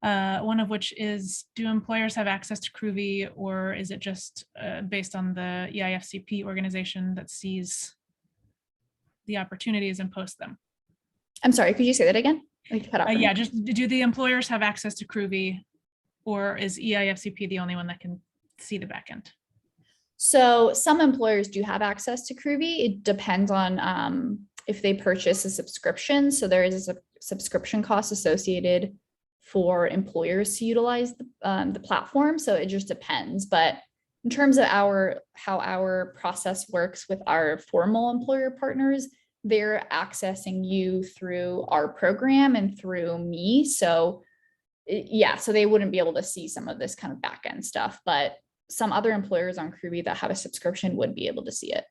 One of which is, do employers have access to Crewvie, or is it just based on the EIFCP organization that sees the opportunities and posts them? I'm sorry, could you say that again? Yeah, just do the employers have access to Crewvie, or is EIFCP the only one that can see the backend? So some employers do have access to Crewvie. It depends on if they purchase a subscription. So there is a subscription cost associated for employers to utilize the platform. So it just depends. But in terms of how our process works with our formal employer partners, they're accessing you through our program and through me. So yeah, so they wouldn't be able to see some of this kind of back end stuff, but some other employers on Crewvie that have a subscription would be able to see it.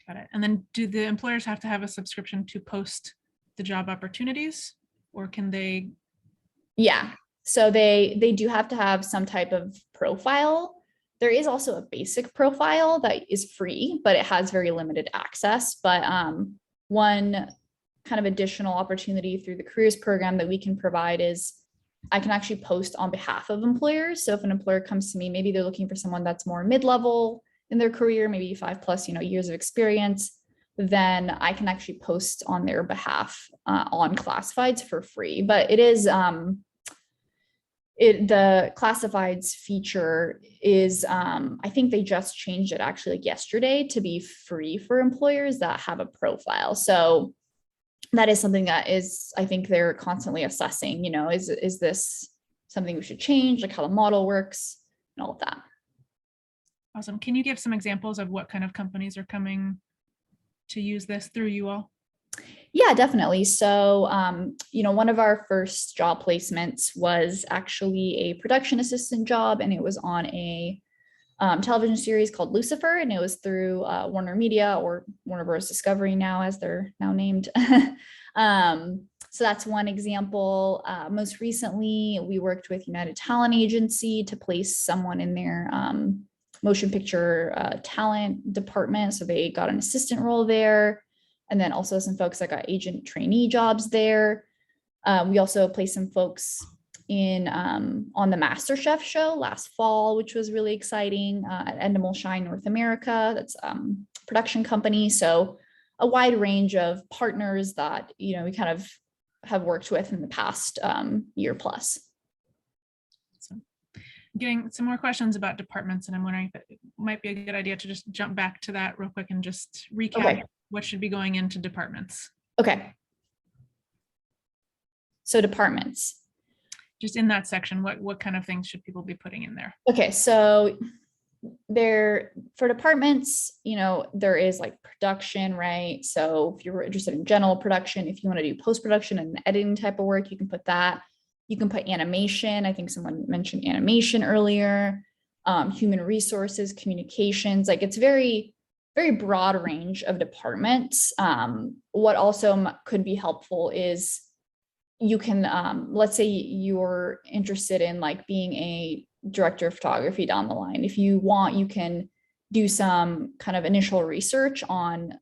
Got it. And then do the employers have to have a subscription to post the job opportunities, or can they? Yeah, so they do have to have some type of profile. There is also a basic profile that is free, but it has very limited access. But one kind of additional opportunity through the careers program that we can provide is I can actually post on behalf of employers. So if an employer comes to me, maybe they're looking for someone that's more mid-level in their career, maybe 5+ years of experience, then I can actually post on their behalf on classifieds for free. But it is the classifieds feature is I think they just changed it actually like yesterday to be free for employers that have a profile. So that is something that is, I think they're constantly assessing, is this something we should change, like how the model works and all of that. Awesome. Can you give some examples of what kind of companies are coming to use this through you all? Yeah, definitely. So, one of our first job placements was actually a production assistant job, and it was on a television series called Lucifer, and it was through Warner Media, or Warner Bros. Discovery now, as they're now named. So that's one example. Most recently, we worked with United Talent Agency to place someone in their motion picture talent department. So they got an assistant role there. And then also some folks that got agent trainee jobs there. We also placed some folks in on the MasterChef show last fall, which was really exciting at Endemol Shine North America. That's production company. So a wide range of partners that, we kind of have worked with in the past year plus. So getting some more questions about departments, and I'm wondering if it might be a good idea to just jump back to that real quick and just recap what should be going into departments. Okay. So departments. Just in that section, what kind of things should people be putting in there? Okay, so there for departments, there is like production, right? So if you're interested in general production, if you want to do post-production and editing type of work, you can put that. You can put animation. I think someone mentioned animation earlier. Human resources, communications, like it's very, very broad range of departments. What also could be helpful is you can, let's say you're interested in like being a director of photography down the line. If you want, you can do some kind of initial research on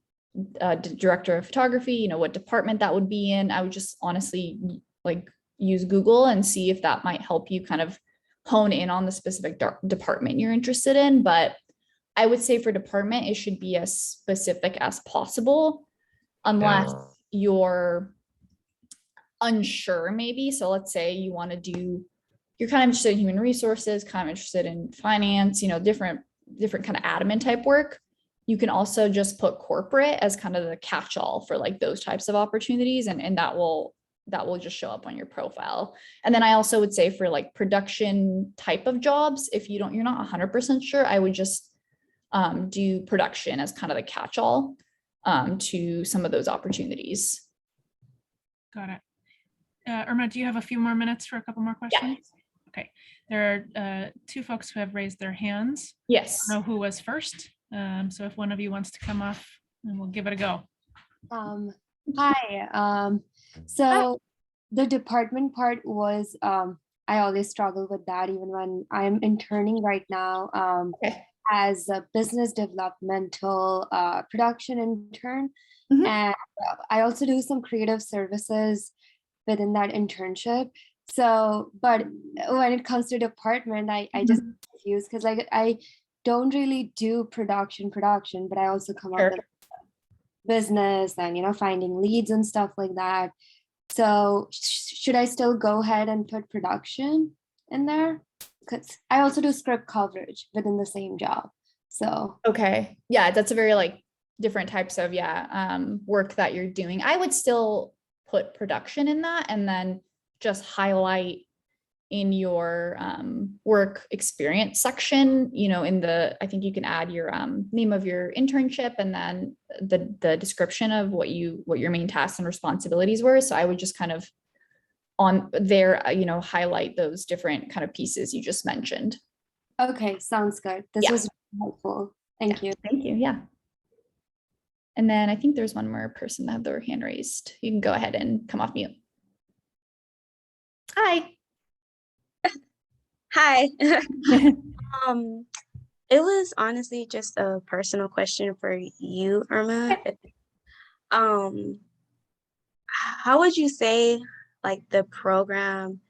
director of photography, what department that would be in. I would just honestly like use Google and see if that might help you kind of hone in on the specific department you're interested in. But I would say for department, it should be as specific as possible, unless you're unsure maybe. So let's say you want to do, you're kind of interested in human resources, kind of interested in finance, different kind of admin type work. You can also just put corporate as kind of the catch-all for like those types of opportunities. And that will just show up on your profile. And then I also would say for like production type of jobs, if you're not 100% sure, I would just do production as kind of the catch-all to some of those opportunities. Got it. Irma, do you have a few more minutes for a couple more questions? Yeah. Okay. There are two folks who have raised their hands. Yes. I don't know who was first. So if one of you wants to come off, then we'll give it a go. Hi. So the department part was, I always struggle with that even when I'm interning right now as a business developmental production intern. Mhm. And I also do some creative services within that internship. So, but when it comes to department, I just confused because like I don't really do production, but I also come up with business and finding leads and stuff like that. So should I still go ahead and put production in there? Because I also do script coverage within the same job. So okay, yeah, that's a very like different types of work that you're doing. I would still put production in that and then just highlight in your work experience section, I think you can add your name of your internship and then the description of what your main tasks and responsibilities were. So I would just kind of on there, highlight those different kind of pieces you just mentioned. okay, sounds good. This was helpful. Thank you. Thank you. Yeah. And then I think there's one more person that had their hand raised. You can go ahead and come off mute. Hi. Hi. It was honestly just a personal question for you, Irma. How would you say like the program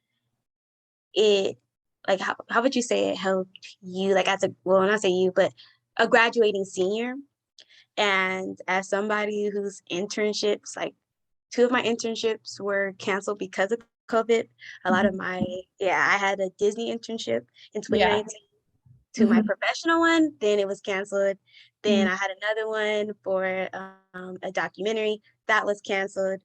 how would you say it helped you like as not say you, but a graduating senior? And as somebody whose internships, like 2 of my internships were canceled because of COVID. A lot of I had a Disney internship in 2019 to my professional one, then it was canceled. Then I had another one for a documentary that was canceled.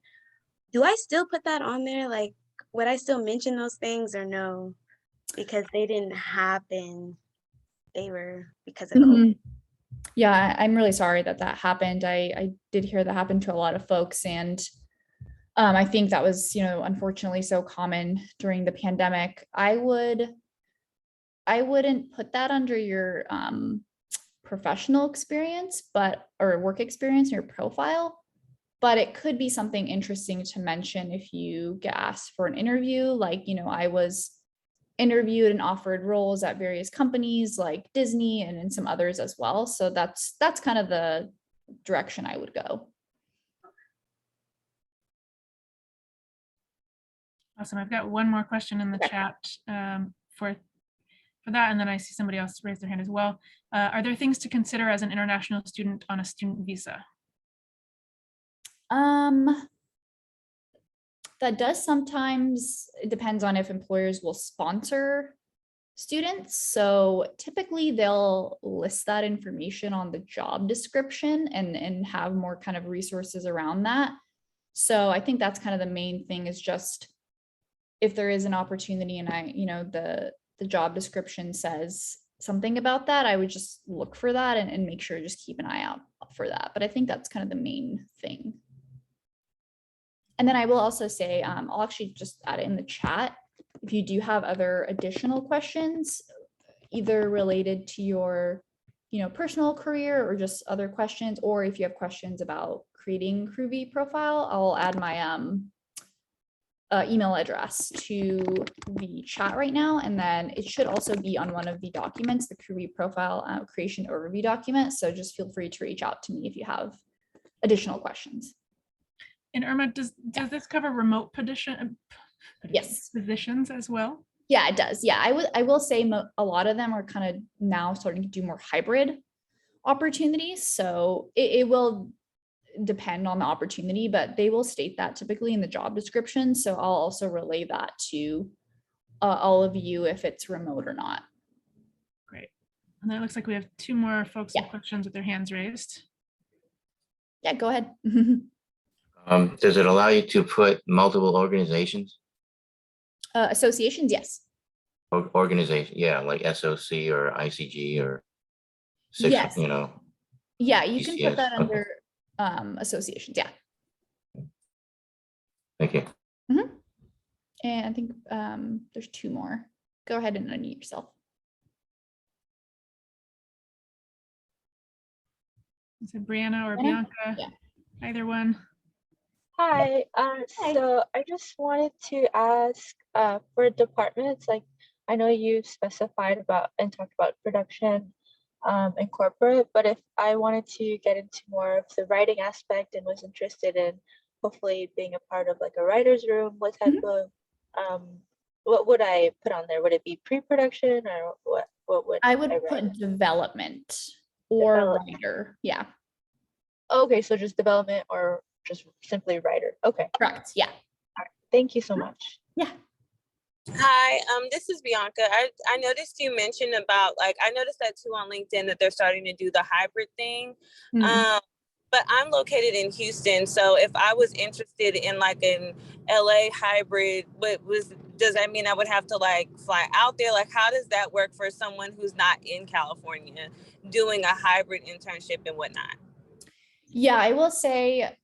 Do I still put that on there? Like, would I still mention those things or no? Because they didn't happen. They were because of COVID. Yeah, I'm really sorry that happened. I did hear that happened to a lot of folks. And I think that was, unfortunately so common during the pandemic. I wouldn't put that under your professional experience, or work experience in your profile, but it could be something interesting to mention if you get asked for an interview. Like, I was interviewed and offered roles at various companies like Disney and some others as well. So that's kind of the direction I would go. Awesome. I've got one more question in the chat for that, and then I see somebody else raise their hand as well. Are there things to consider as an international student on a student visa? That does sometimes, it depends on if employers will sponsor students. So typically they'll list that information on the job description and have more kind of resources around that. So I think that's kind of the main thing, is just if there is an opportunity and the job description says something about that, I would just look for that and make sure to just keep an eye out for that. But I think that's kind of the main thing. And then I will also say, I'll actually just add it in the chat. If you do have other additional questions, either related to your, personal career or just other questions, or if you have questions about creating Crewvie profile, I'll add my email address to the chat right now. And then it should also be on one of the documents, the Crewvie profile creation overview document. So just feel free to reach out to me if you have additional questions. And Irma, does this cover remote Yes. positions as well? Yeah, it does. Yeah, I will say a lot of them are kind of now starting to do more hybrid opportunities. So it will depend on the opportunity, but they will state that typically in the job description. So I'll also relay that to all of you if it's remote or not. Great. And then it looks like we have 2 more folks with questions with their hands raised. Yeah, go ahead. Does it allow you to put multiple organizations? Associations, yes. Organization, yeah, like SOC or ICG or six, Yes. Yeah, you can put PCS. that Okay. under associations. Yeah. Thank you. And I think there's 2 more. Go ahead and unmute yourself. Is it Brianna or Brianna? Bianca? Yeah. Either one. Hi. So I just wanted to ask for departments, like I know you specified about and talked about production and corporate, but if I wanted to get into more of the writing aspect and was interested in hopefully being a part of like a writer's room, what type of what would I put on there? Would it be pre-production or what would I would write? put development or writer. Yeah. Okay, so just development or just simply writer. Okay. Correct. Yeah. All right. Thank you so much. Yeah. Hi, this is Bianca. I noticed you mentioned about, like, I noticed that too on LinkedIn that they're starting to do the hybrid thing. But I'm located in Houston, so if I was interested in like an LA hybrid, does that mean I would have to like fly out there? Like, how does that work for someone who's not in California doing a hybrid internship and whatnot? Yeah, I will say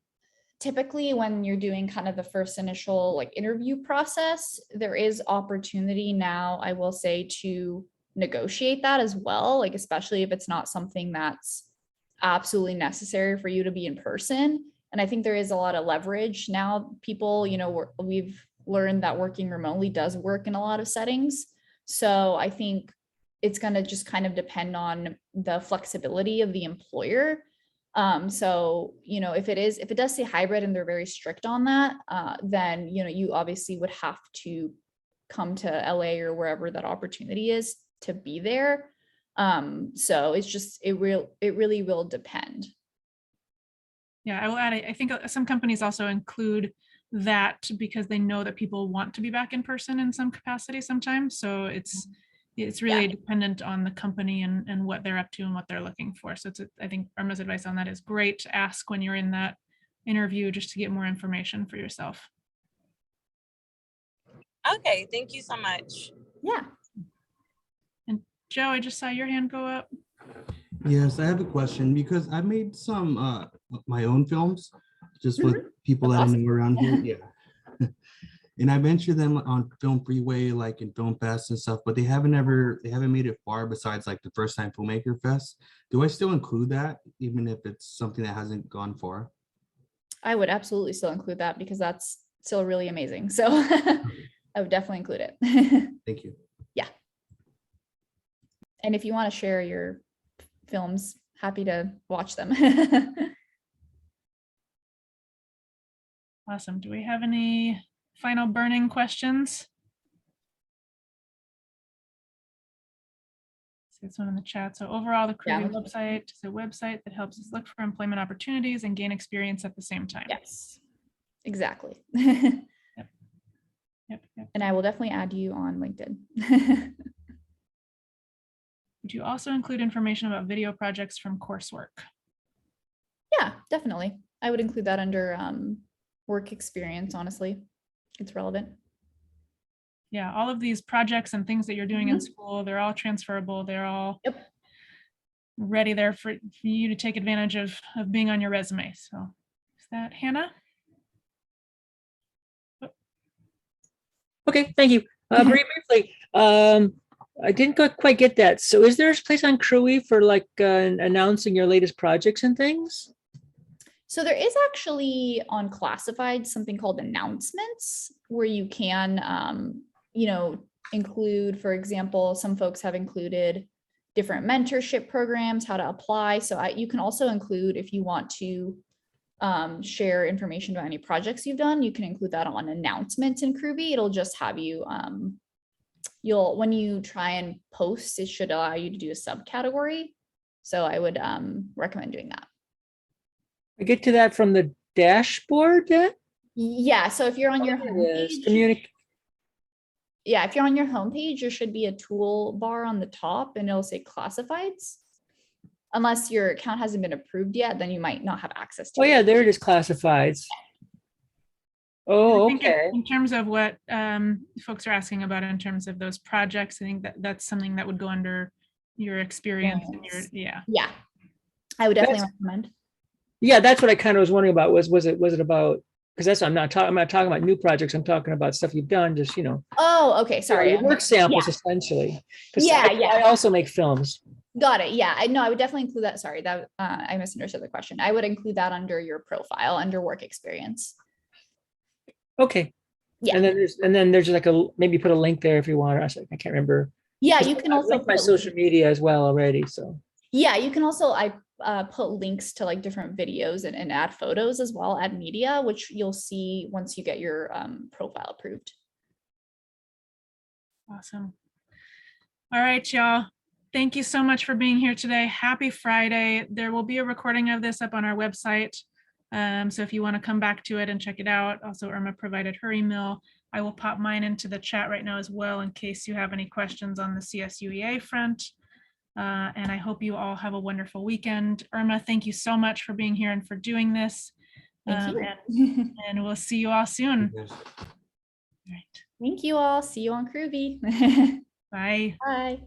typically when you're doing kind of the first initial like interview process, there is opportunity now, I will say, to negotiate that as well, like especially if it's not something that's absolutely necessary for you to be in person. And I think there is a lot of leverage now. People, we've learned that working remotely does work in a lot of settings. So I think it's going to just kind of depend on the flexibility of the employer. So, if it does say hybrid and they're very strict on that, then, you obviously would have to come to LA or wherever that opportunity is to be there. So it's just, it really will depend. Yeah, I will add, I think some companies also include that because they know that people want to be back in person in some capacity sometimes. So it's really dependent on the company and what they're up to and what they're looking for. So I think Irma's advice on that is great to ask when you're in that interview just to get more information for yourself. Okay, thank you so much. Yeah. And Joe, I just saw your hand go up. Yes, I have a question because I made some my own films just with people that I know around here. Yeah. And I ventured them on Film Freeway, like in Film Fest and stuff, but they haven't made it far besides like the First Time Filmmaker Fest. Do I still include that even if it's something that hasn't gone far? I would absolutely still include that because that's still really amazing. So I would definitely include it. Thank you. Yeah. And if you want to share your films, happy to watch them. Awesome. Do we have any final burning questions? See this one in the chat. So overall, the Crewvie website is a website that helps us look for employment opportunities and gain experience at the same time. Yes, exactly. Yep. And I will definitely add you on LinkedIn. Would you also include information about video projects from coursework? Yeah, definitely. I would include that under work experience, honestly. It's relevant. yeah, all of these projects and things that you're doing in school, they're all transferable. They're all ready there for you to take advantage of being on your resume. So is that Hannah? Okay, thank you. Very briefly, I didn't quite get that. So is there a place on Crewvie for like announcing your latest projects and things? So there is actually on classified something called announcements where you can, you know, include, for example, some folks have included different mentorship programs, how to apply. So you can also include, if you want to share information about any projects you've done, you can include that on announcements in Crewvie. It'll just have you, when you try and post, it should allow you to do a subcategory. So I would recommend doing that. I get to that from the dashboard then? Yeah, so if you're on your homepage, yeah, if you're on your homepage, there should be a toolbar on the top and it'll say classifieds. Unless your account hasn't been approved yet, then you might not have access to it. Oh yeah, there it is, classifieds. Oh, I think okay. in terms of what folks are asking about in terms of those projects, I think that's something that would go under your experience and your, yeah, I would definitely recommend. Yeah, that's what I kind of was wondering about. Was it about, because that's I'm not talking about new projects. I'm talking about stuff you've done. Just Oh, okay, sorry. Your work samples essentially. Yeah, I also make films. Got it. Yeah, I know. I would definitely include that. Sorry, that I misunderstood the question. I would include that under your profile, under work experience. Okay. Yeah. And then there's like maybe put a link there if you want. I can't remember. Yeah, you can also put my social media as well already. So yeah, you can also put links to like different videos and add photos as well, add media, which you'll see once you get your profile approved. Awesome. All right, y'all. Thank you so much for being here today. Happy Friday. There will be a recording of this up on our website. So if you want to come back to it and check it out, also Irma provided her email. I will pop mine into the chat right now as well in case you have any questions on the CSUEA front. And I hope you all have a wonderful weekend. Irma, thank you so much for being here and for doing this. Thank you. And we'll see you all soon. Yes. All right. Thank you all. See you on Crewvie. Bye. Bye.